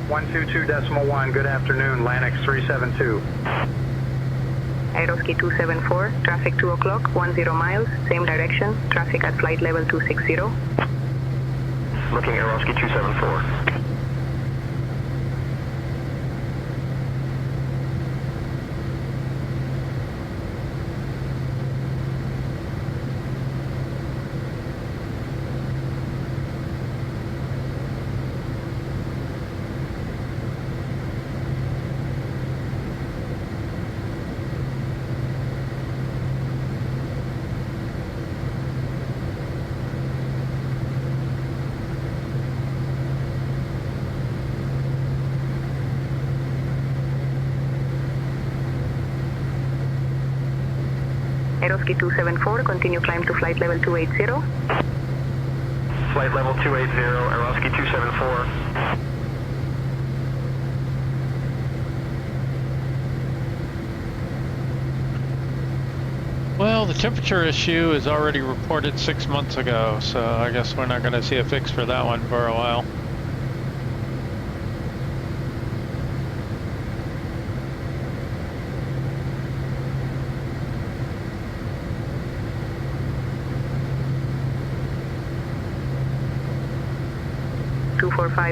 122.1, good afternoon, LANX 372. Aeroski 274, traffic 2 o'clock, 10 miles, same direction, traffic at flight level 260. Looking Aeroski 274. Aeroski 274, continue climb to flight level 280. Flight level 280, Aeroski 274. Well, the temperature issue is already reported 6 months ago, so I guess we're not going to see a fix for that one for a while.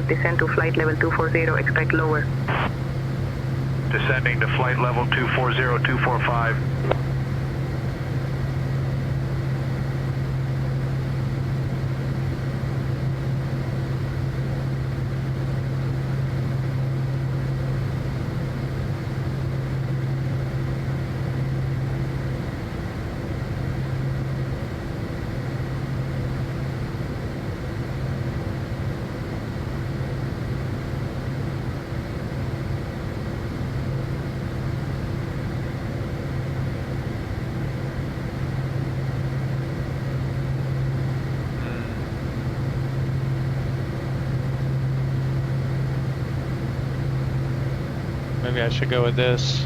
Descend to flight level 240, expect lower. Descending to flight level 240, 245. Maybe I should go with this.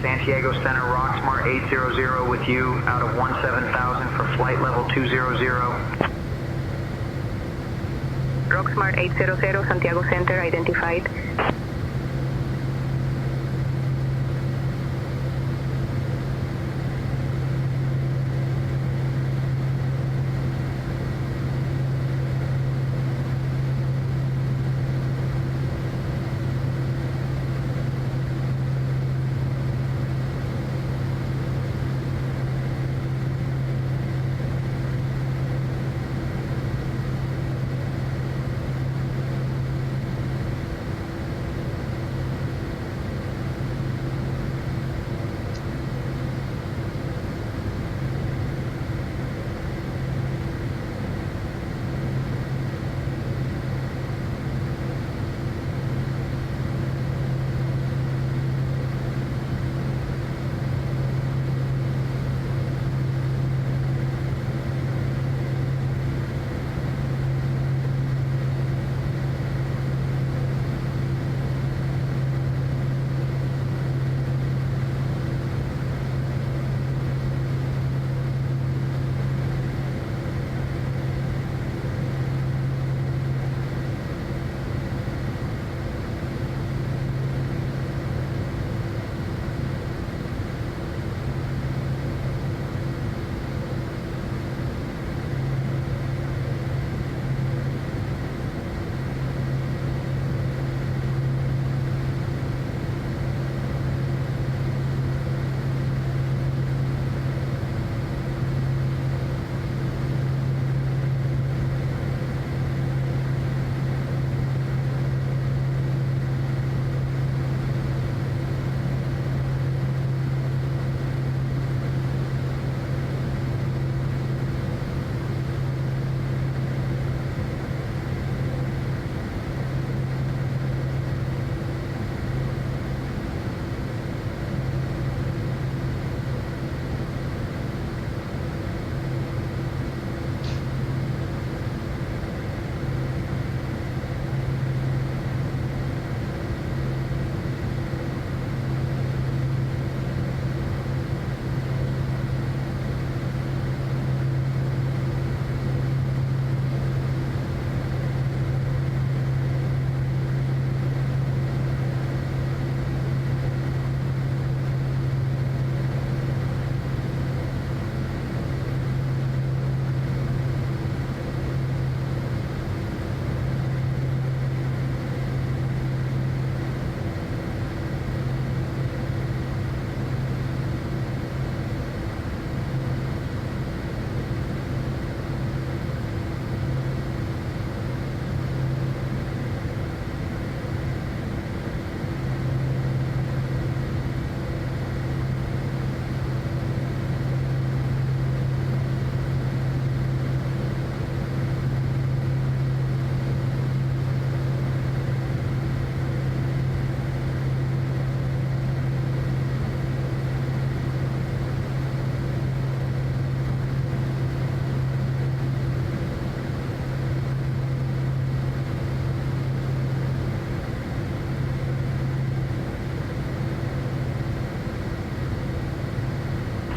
Santiago Center, Rocksmart 800 with you out of 17,000 for flight level 200. Rocksmart 800, Santiago Center identified.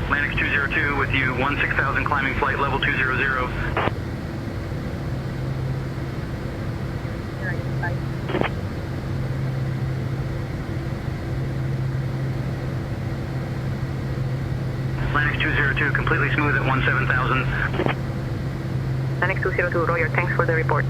Atlantic 202 with you, 16,000 climbing flight level 200. Atlantic 202, completely smooth at 17,000. Atlantic 202, Roger, thanks for the report.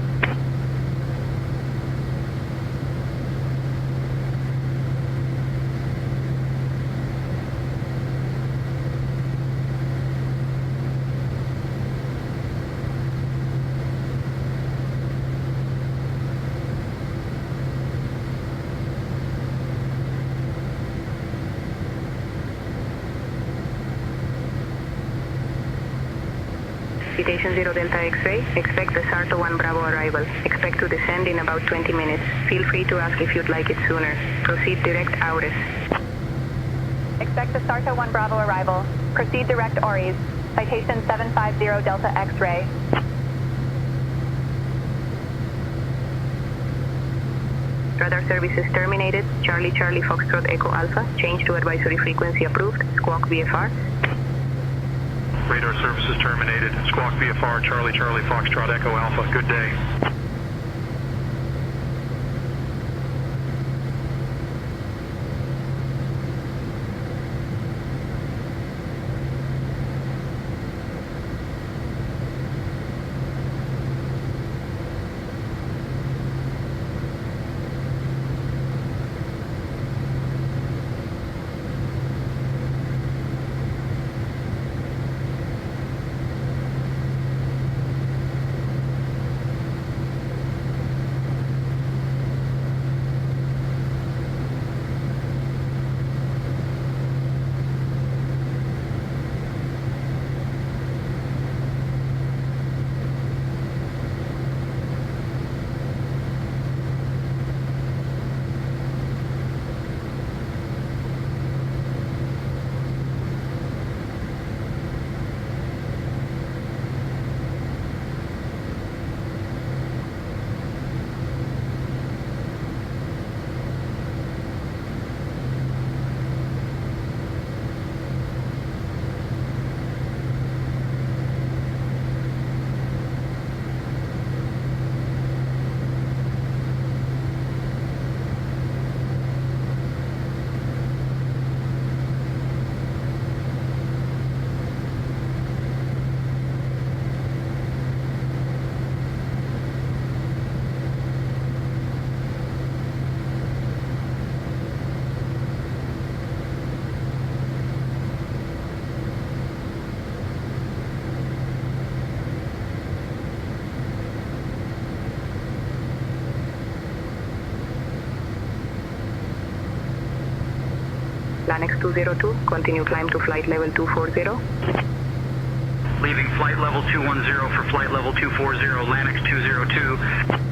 Citation 0 Delta X-ray, expect the SARTO 1 Bravo arrival. Expect to descend in about 20 minutes. Feel free to ask if you'd like it sooner. Proceed direct Auris. Expect the SARTO 1 Bravo arrival. Proceed direct Auris. Citation 750 Delta X-ray. Radar services terminated. Charlie Charlie Foxtrot Echo Alpha. Change to advisory frequency approved. Squawk VFR. Radar services terminated. Squawk VFR, Charlie Charlie Foxtrot Echo Alpha. Good day. LANX 202, continue climb to flight level 240. Leaving flight level 210 for flight level 240, LANX 202.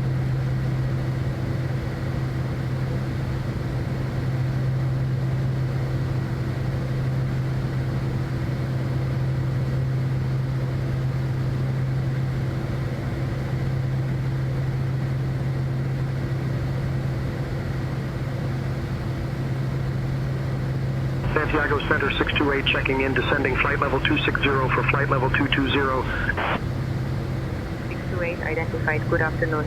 Santiago Center 628 checking in, descending flight level 260 for flight level 220. 628 identified, good afternoon.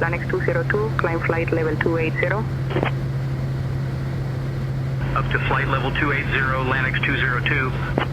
LANX 202, climb flight level 280. Up to flight level 280, LANX 202.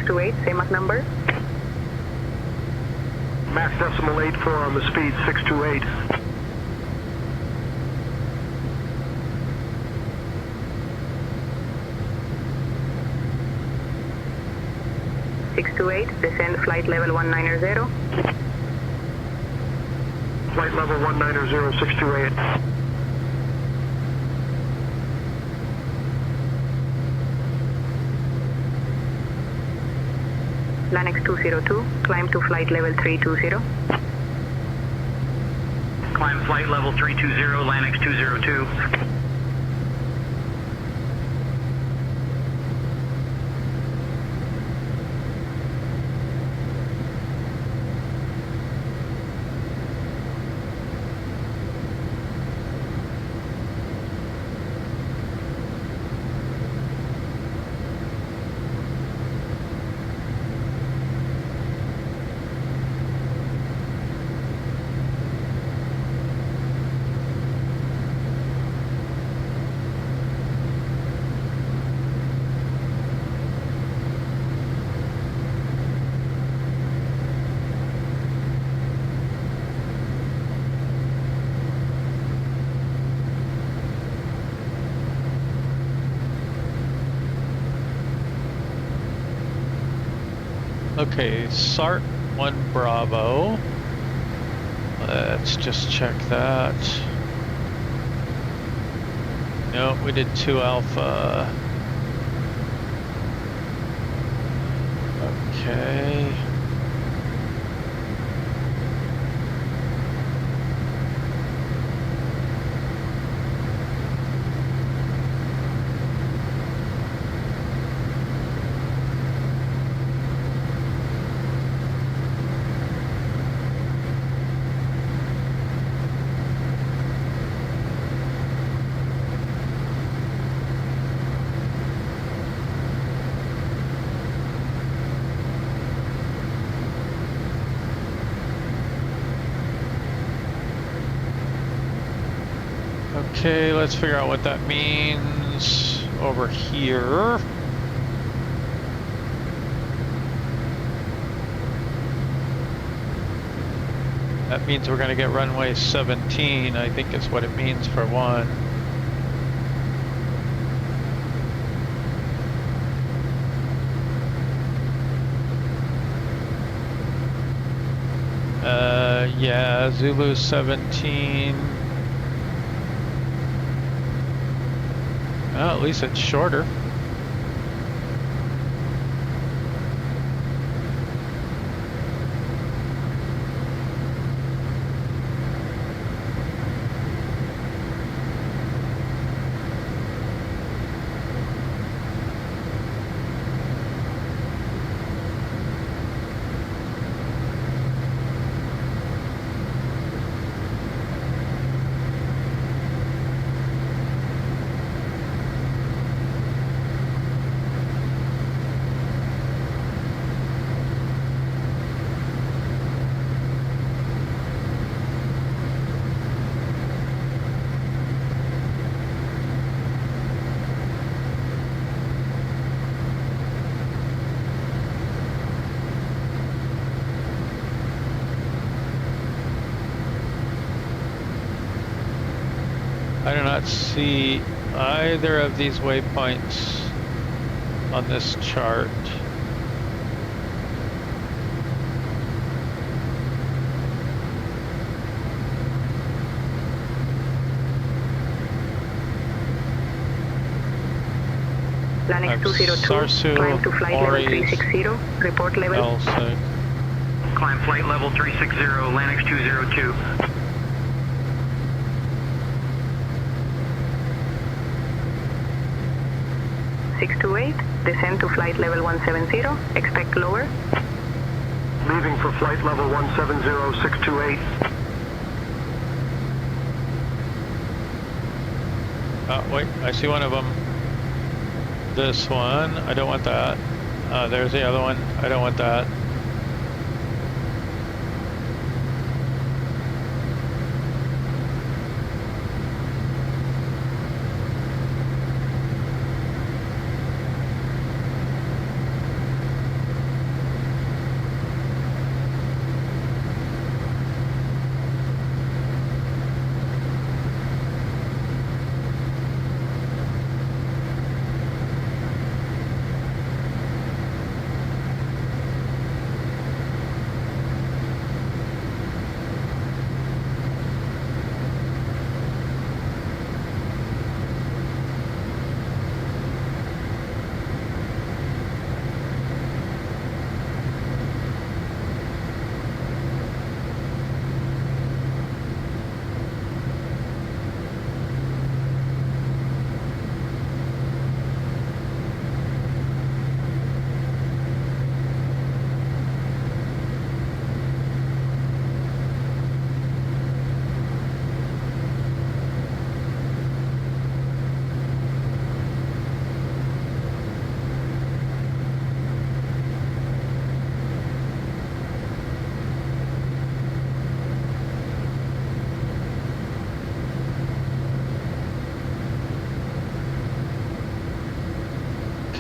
628, SIMOK number. Max decimal 84 on the speed, 628. Descend flight level 190. Flight level 190, 628. LANX 202, climb to flight level 320. Climb flight level 320, LANX 202. Okay, SART 1 Bravo. Let's just check that. No, we did 2 Alpha. Okay. Okay, let's figure out what that means over here. That means we're going to get runway 17, I think is what it means for one. Yeah, Zulu 17. Well, at least it's shorter. I do not see either of these waypoints on this chart. LANX 202, climb to flight level 360, report level. Climb flight level 360, LANX 202. Descend to flight level 170, expect lower. Leaving for flight level 170, 628. Oh, wait, I see one of them. This one, I don't want that. There's the other one, I don't want that.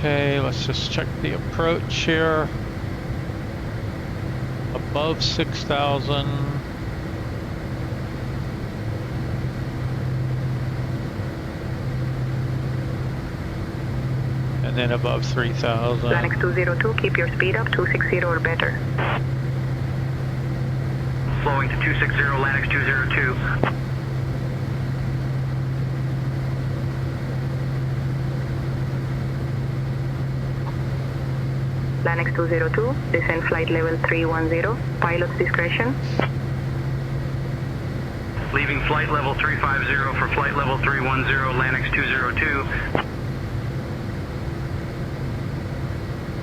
Okay, let's just check the approach here. Above 6,000. And then above 3,000. Planex 202, keep your speed up, 260 or better. Flowing to 260, Lanex 202. Planex 202, descend flight level 310, pilot's discretion. Leaving flight level 350 for flight level 310, Lanex 202.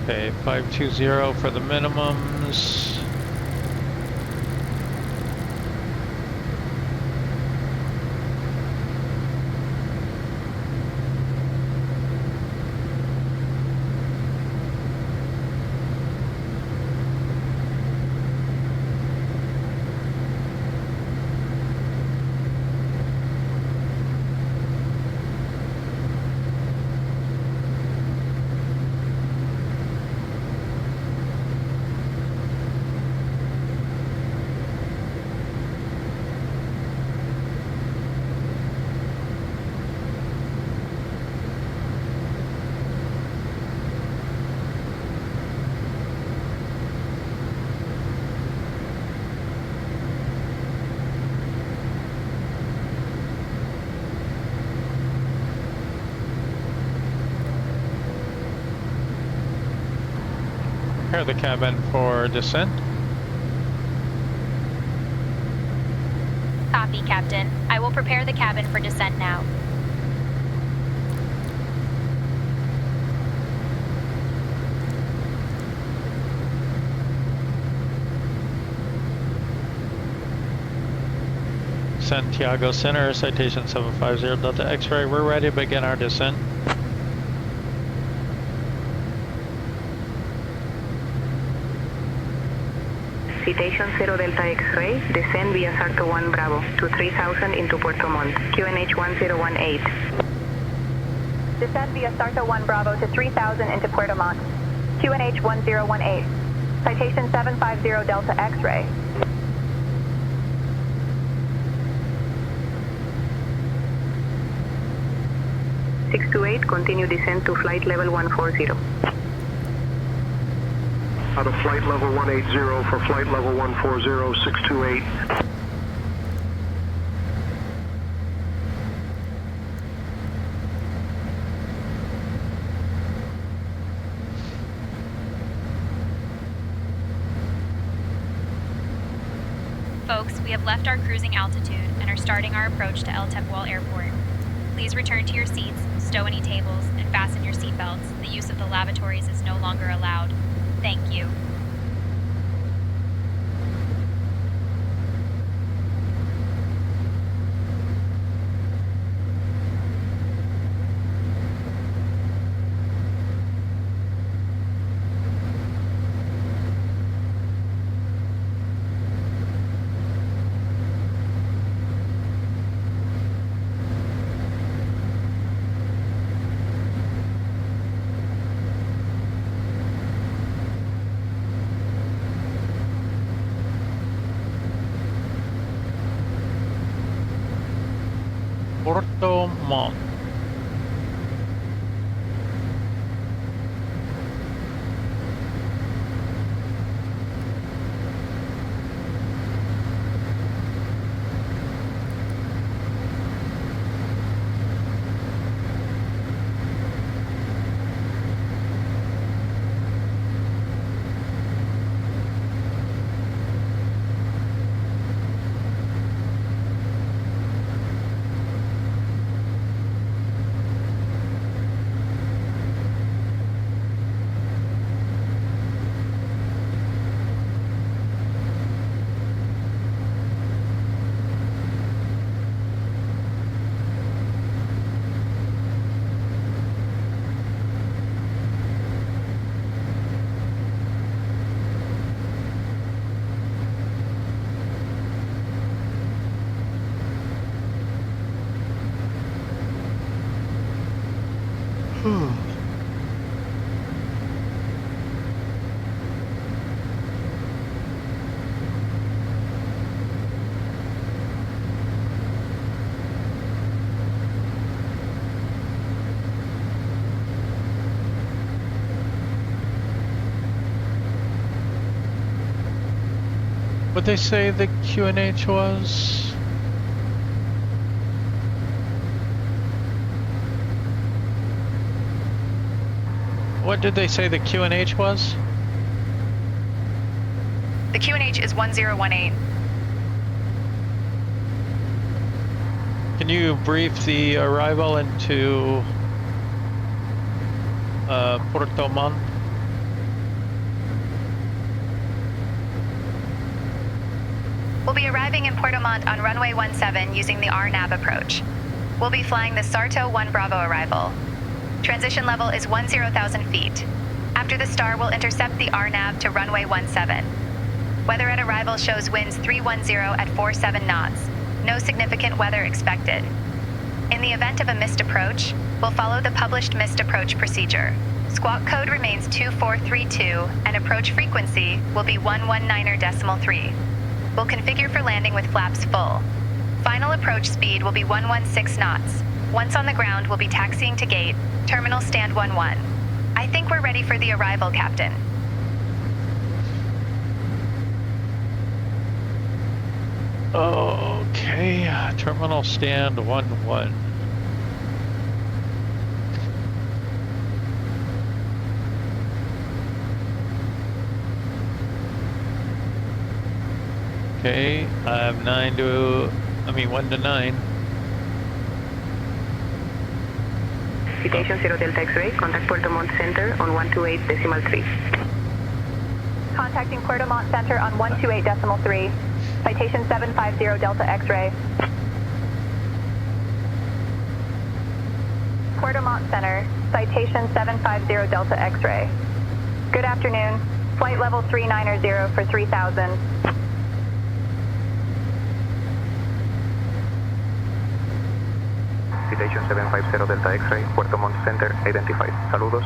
Okay, 520 for the minimums. Prepare the cabin for descent. Copy, Captain. I will prepare the cabin for descent now. Santiago Center, citation 750 Delta X-ray. We're ready to begin our descent. Citation 0 Delta X-ray, descend via SARTO 1 Bravo to 3000 into Puerto Montt, QNH 1018. Descend via SARTO 1 Bravo to 3000 into Puerto Montt, QNH 1018. Citation 750 Delta X-ray. (628), continue descent to flight level 140. Out of flight level 180 for flight level 140, 628. Folks, we have left our cruising altitude and are starting our approach to El Tepual Airport. Please return to your seats, stow any tables, and fasten your seatbelts. The use of the lavatories is no longer allowed. Thank you. Puerto Montt. What'd they say the QNH was? What did they say the QNH was? The QNH is 1018. Can you brief the arrival into Puerto Montt? We'll be arriving in Puerto Montt on runway 17 using the RNAV approach. We'll be flying the SARTO 1 Bravo arrival. Transition level is 10,000 feet. After the star, we'll intercept the RNAV to runway 17. Weather at arrival shows winds 310 at 47 knots. No significant weather expected. In the event of a missed approach, we'll follow the published missed approach procedure. Squawk code remains 2432 and approach frequency will be 119.3. We'll configure for landing with flaps full. Final approach speed will be 116 knots. Once on the ground, we'll be taxiing to gate, terminal stand 11. I think we're ready for the arrival, Captain. Okay, terminal stand 11. Okay, I have 1 to 9. Citation 0 Delta X-ray, contact Puerto Montt Center on 128.3. Contacting Puerto Montt Center on 128.3. Citation 750 Delta X-ray. Puerto Montt Center, citation 750 Delta X-ray. Good afternoon. Flight level 390 for 3000. Citation 750 Delta X-ray, Puerto Montt Center, identified. Saludos.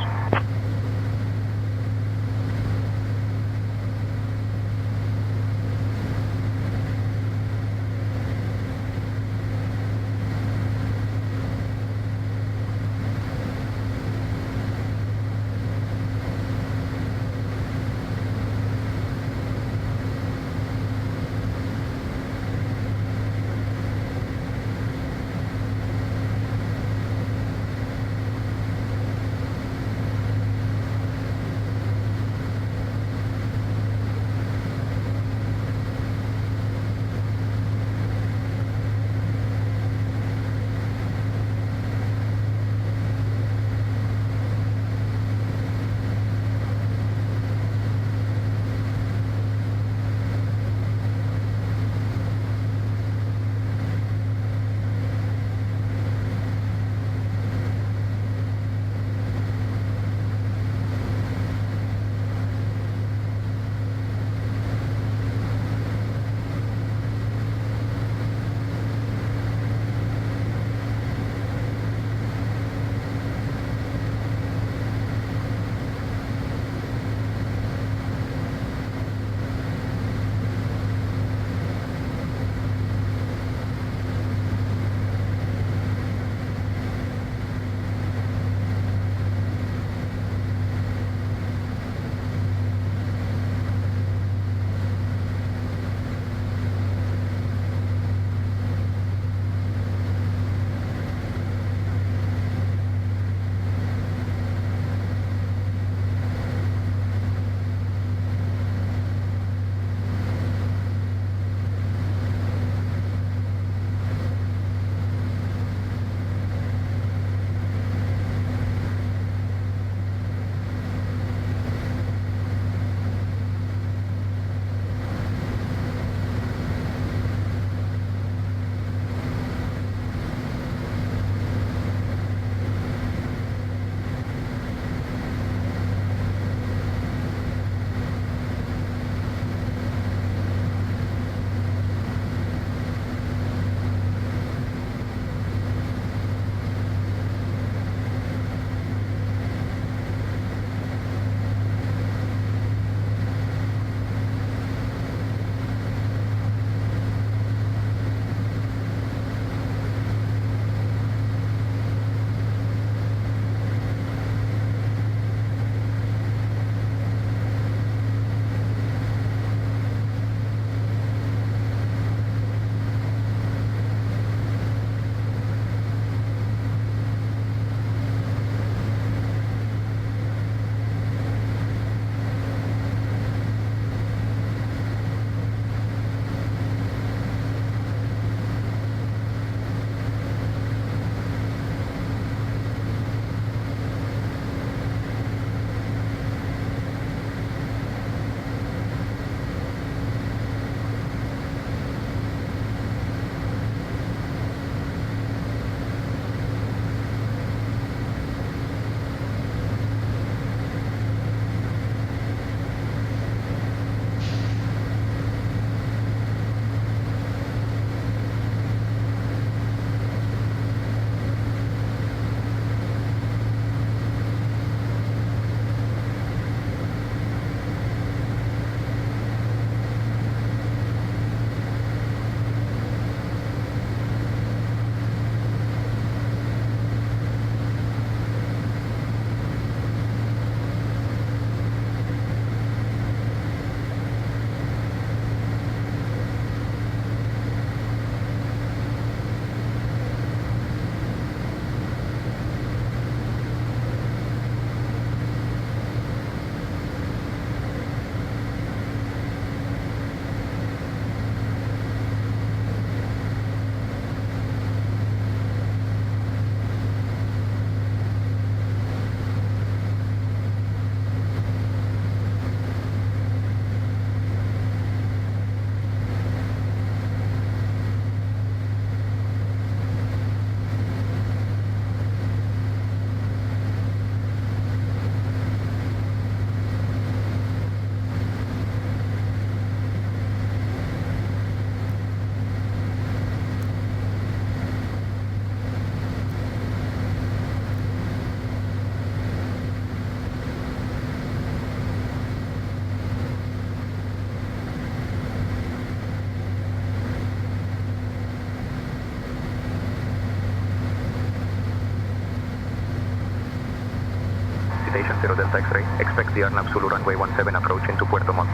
Citation 0 Delta X-ray. Expect the RNAV Zulu runway 17 approach into Puerto Montt.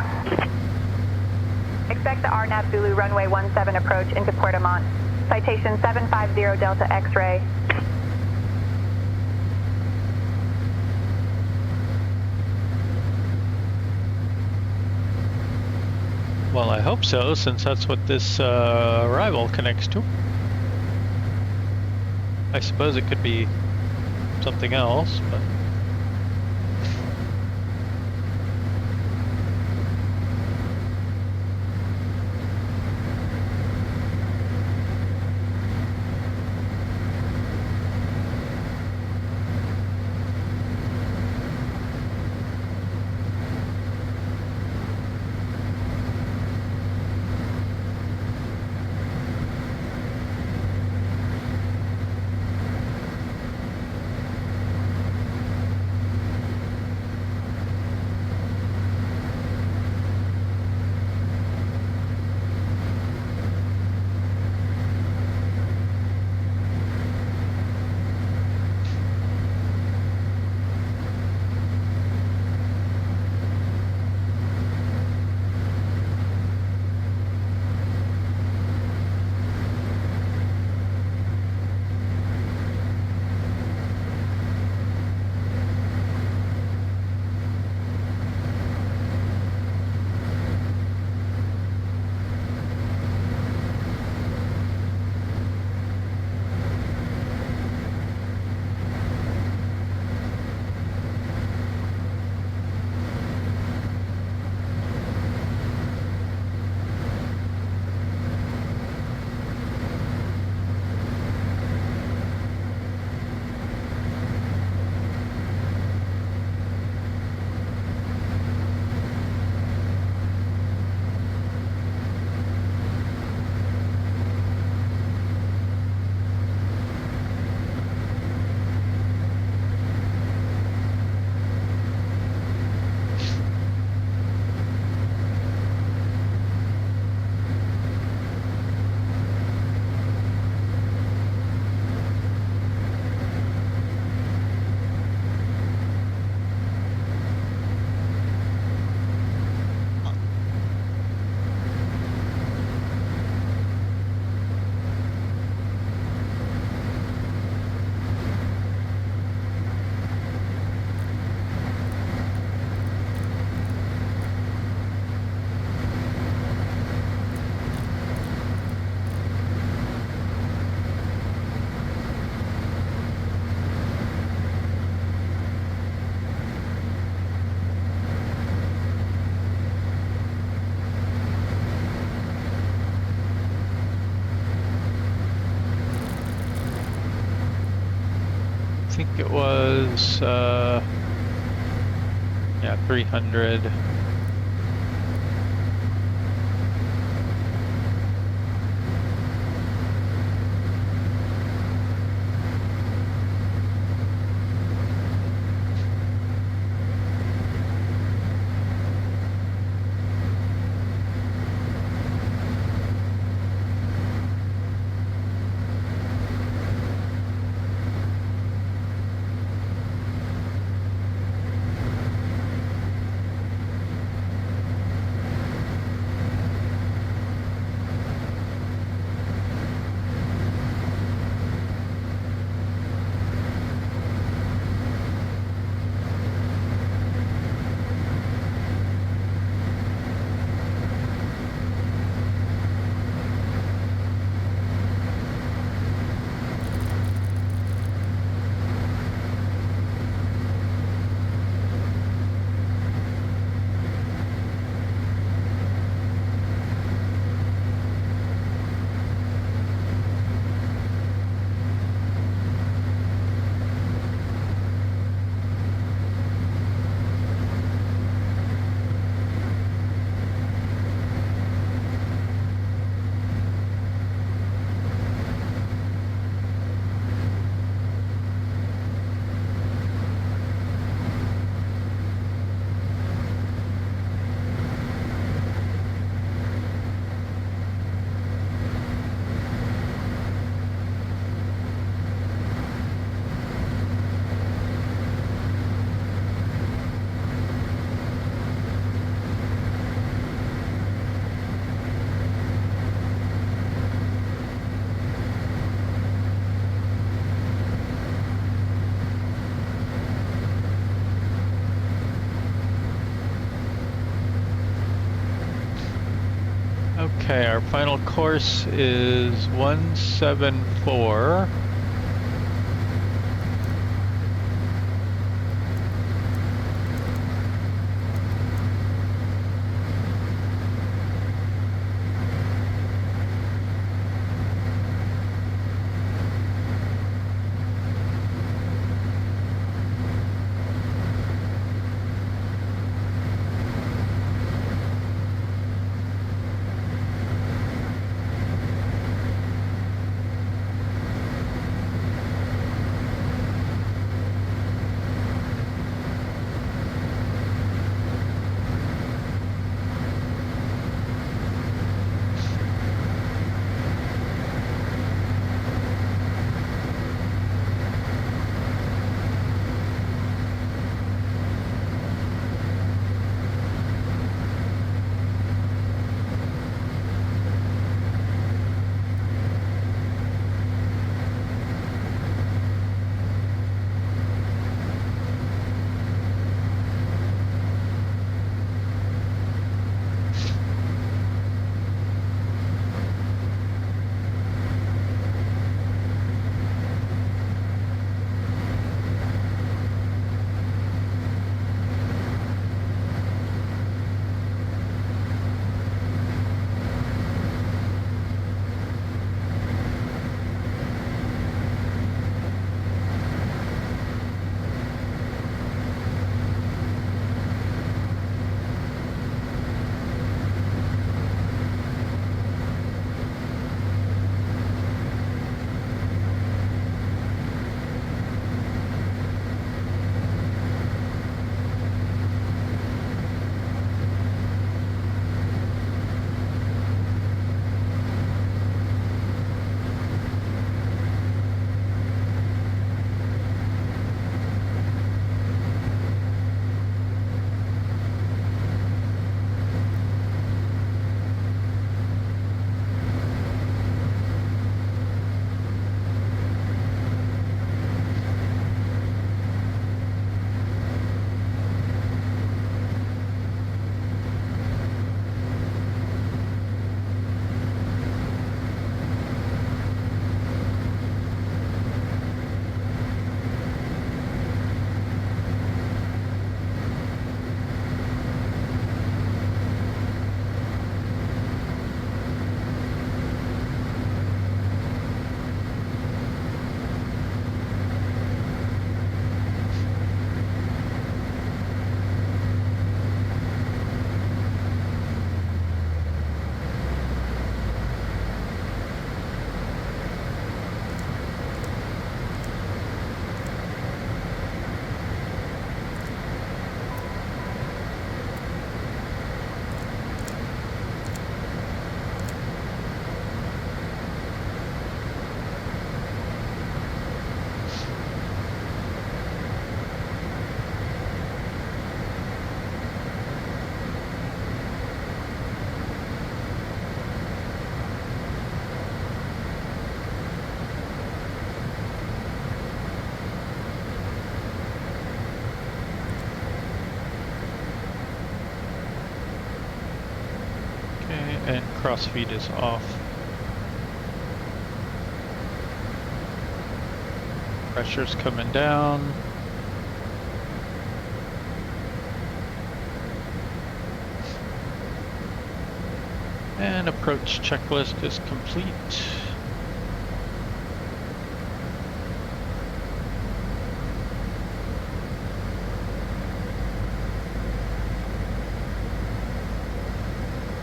Expect the RNAV Zulu runway 17 approach into Puerto Montt. Citation 750 Delta X-ray. Well, I hope so, since that's what this arrival connects to. I suppose it could be something else, but... I think it was, yeah, 300. Okay, our final course is 174. And crossfeed is off. Pressure's coming down. And approach checklist is complete.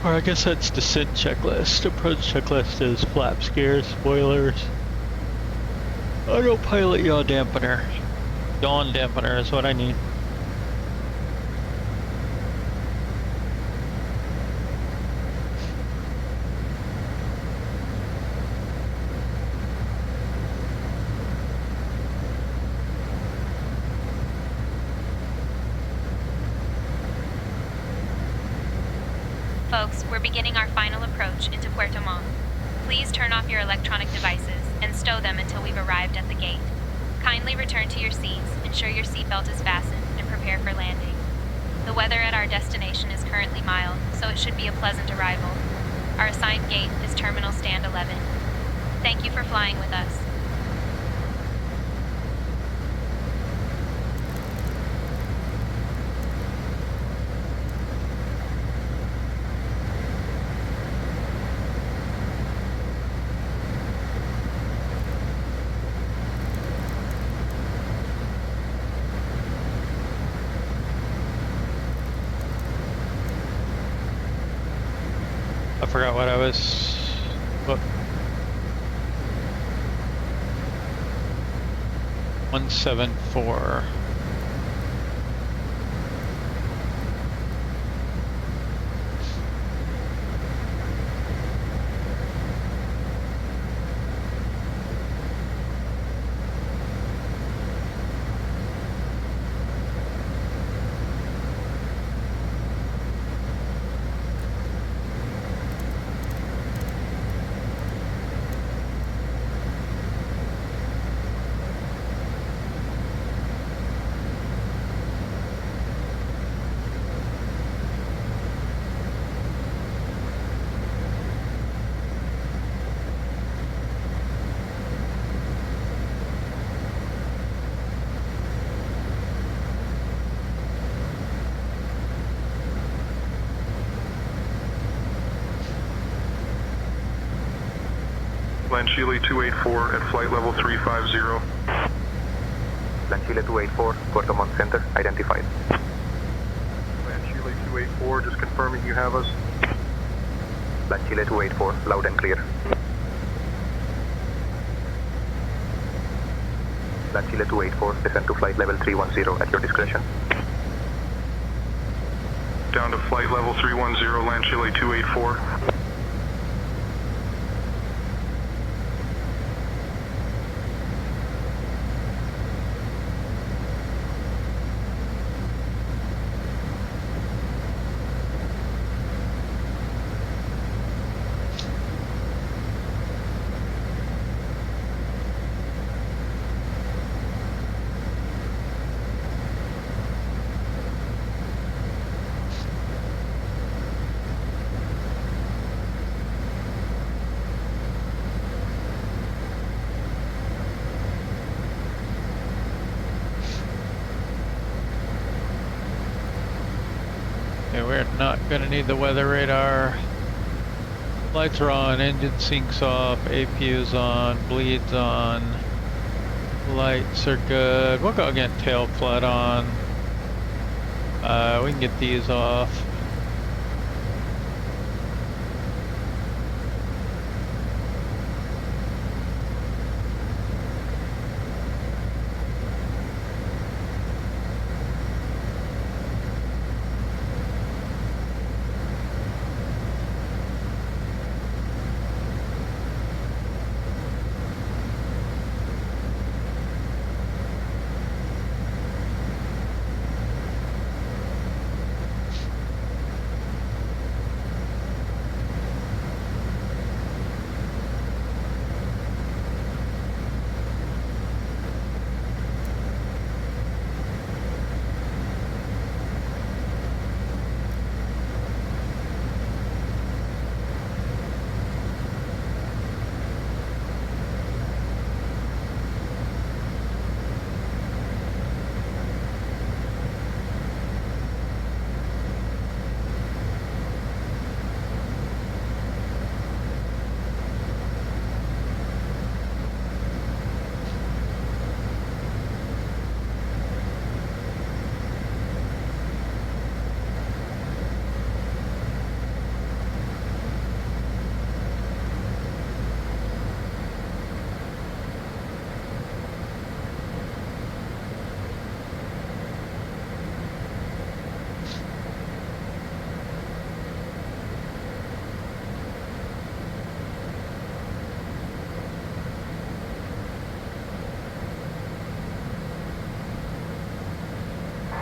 Or I guess that's descent checklist. Approach checklist is flaps, gears, spoilers, autopilot, yaw dampener. Yaw dampener is what I need. Folks, we're beginning our final approach into Puerto Montt. Please turn off your electronic devices and stow them until we've arrived at the gate. Kindly return to your seats, ensure your seatbelt is fastened, and prepare for landing. The weather at our destination is currently mild, so it should be a pleasant arrival. Our assigned gate is Terminal Stand 11. Thank you for flying with us. I forgot what I was. What? 174. Land Chile 284 at flight level 350. Land Chile 284, Puerto Montt Center, identified. Land Chile 284, just confirming you have us. Land Chile 284, loud and clear. Land Chile 284, descend to flight level 310 at your discretion. Down to flight level 310, Land Chile 284. Okay, we're not gonna need the weather radar. Lights are on, engine sinks off, APU's on, bleeds on. Lights are good. We'll go get tail flood on. We can get these off.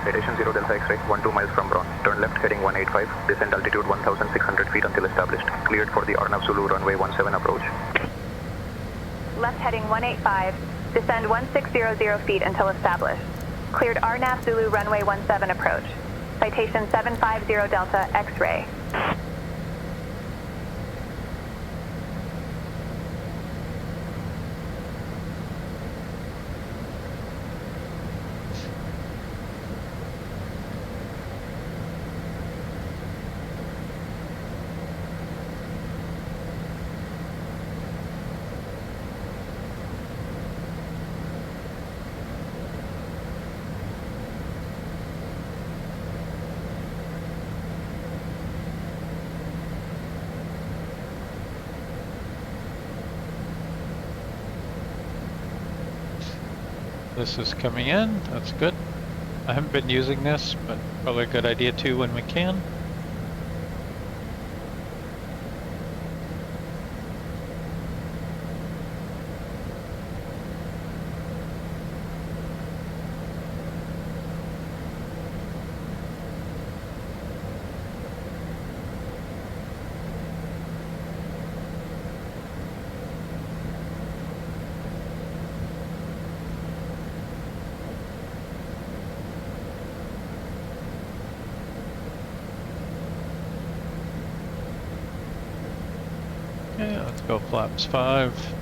Citation 0 Delta X-ray, 12 miles from Ron. Turn left heading 185. Descend altitude 1,600 feet until established. Cleared for the Arnav Zulu runway 17 approach. Left heading 185. Descend 1600 feet until established. Cleared Arnav Zulu runway 17 approach. Citation 750 Delta X-ray. This is coming in, that's good. I haven't been using this, but probably a good idea too when we can. Okay, let's go flaps 5.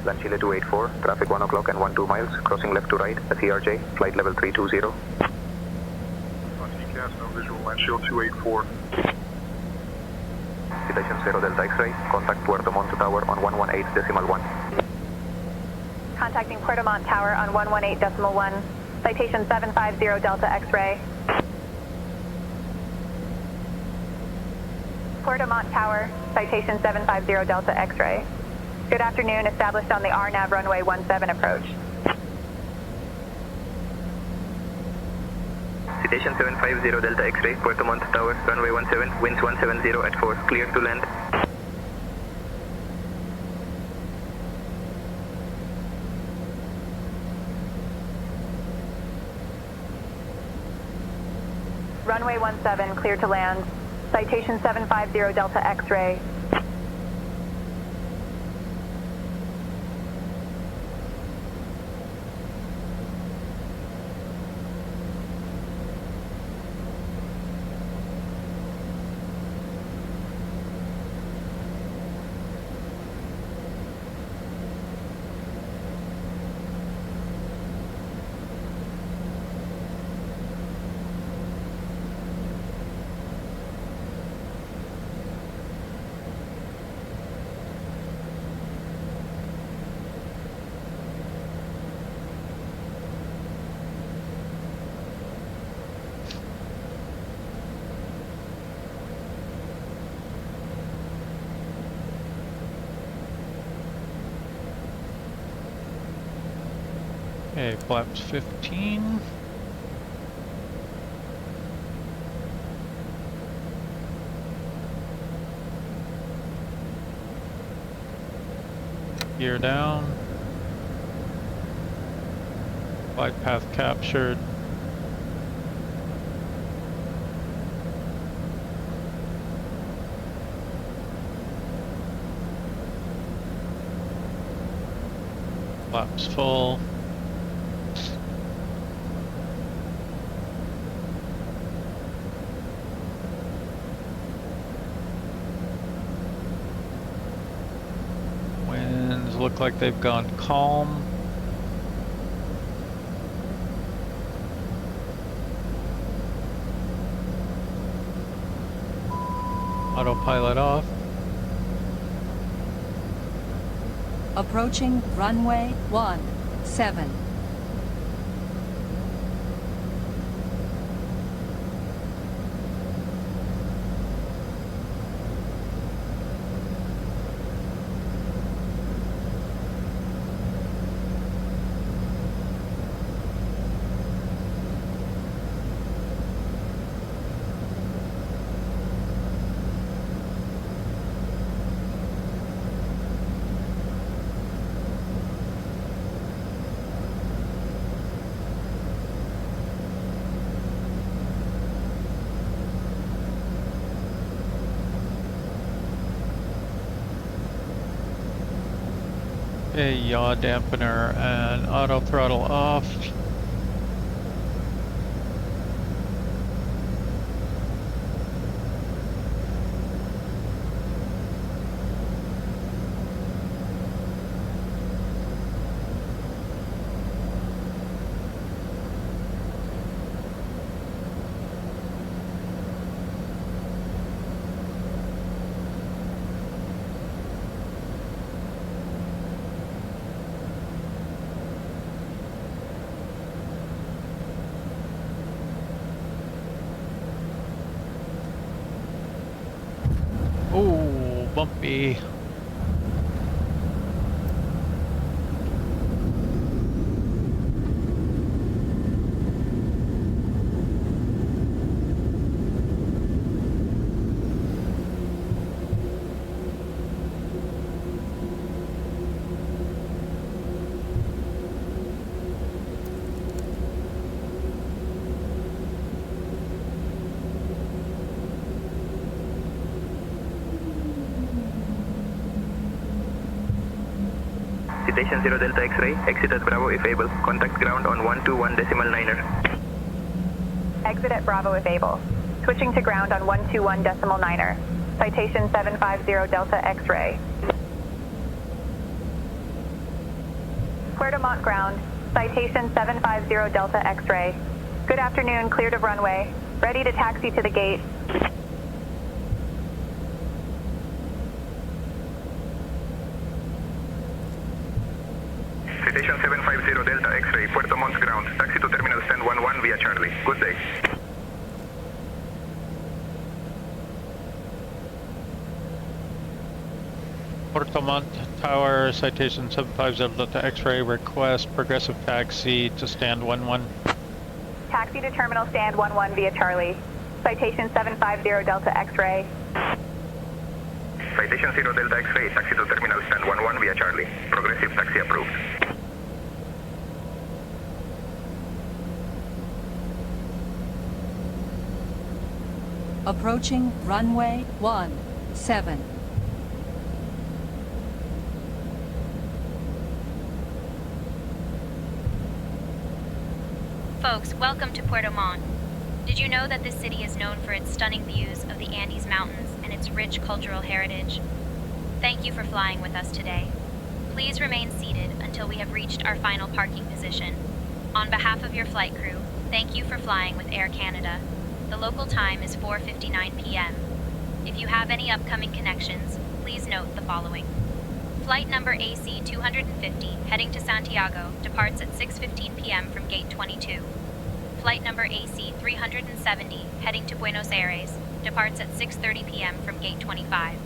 Land Chile 284, traffic 1 o'clock and 12 miles, crossing left to right, SERJ, flight level 320. No visual, land shield 284. Citation 0 Delta X-ray, contact Puerto Montt Tower on 118.1. Contacting Puerto Montt Tower on 118.1. Citation 750 Delta X-ray. Puerto Montt Tower, citation 750 Delta X-ray. Good afternoon, established on the RNAV runway 17 approach. Citation 750 Delta X-ray, Puerto Montt Tower, runway 17, winds 170 at 4, clear to land. Runway 17, clear to land. Citation 750 Delta X-ray. Okay, flaps 15. Gear down. Glide path captured. Flaps full. Winds look like they've gone calm. Autopilot off. Approaching runway 17. Okay, yaw dampener and auto throttle off. bumpy. Citation 0 Delta X-ray, exit at Bravo if able. Contact ground on 121.9er. Exit at Bravo if able. Switching to ground on 121.9er. Citation 750 Delta X-ray. Puerto Montt ground. Citation 750 Delta X-ray. Good afternoon, cleared of runway. Ready to taxi to the gate. Citation 750 Delta X-ray, Puerto Montt ground. Taxi to terminal stand 11 via Charlie. Good day. Puerto Montt Tower, citation 750 Delta X-ray, request progressive taxi to stand 11. Taxi to terminal stand 11 via Charlie. Citation 750 Delta X-ray. Citation 0 Delta X-ray, taxi to terminal stand 11 via Charlie. Progressive taxi approved. Approaching runway 17. Folks, welcome to Puerto Montt. Did you know that this city is known for its stunning views of the Andes Mountains and its rich cultural heritage? Thank you for flying with us today. Please remain seated until we have reached our final parking position. On behalf of your flight crew, thank you for flying with Air Canada. The local time is 4:59 p.m. If you have any upcoming connections, please note the following. Flight number AC 250 heading to Santiago departs at 6:15 p.m. from gate 22. Flight number AC 370 heading to Buenos Aires departs at 6:30 p.m. from gate 25.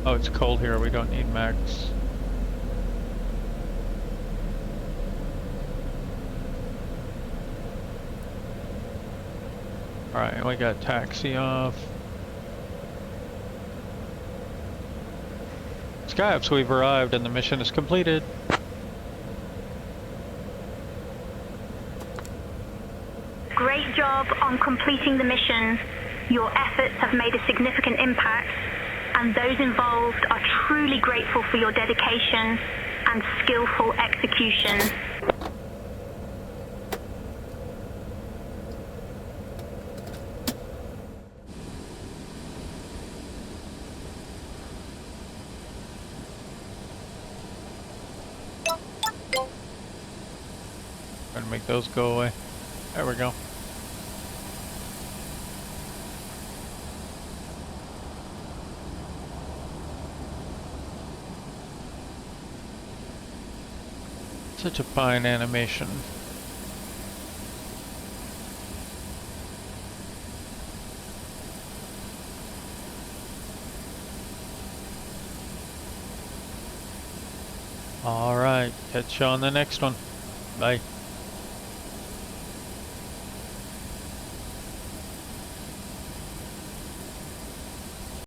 Oh, it's cold here. We don't need max. Alright, we got taxi off. Skyapes, we've arrived and the mission is completed. Great job on completing the mission. Your efforts have made a significant impact, and those involved are truly grateful for your dedication and skillful execution. Trying to make those go away. There we go. Such a fine animation. All right, catch you on the next one. Bye.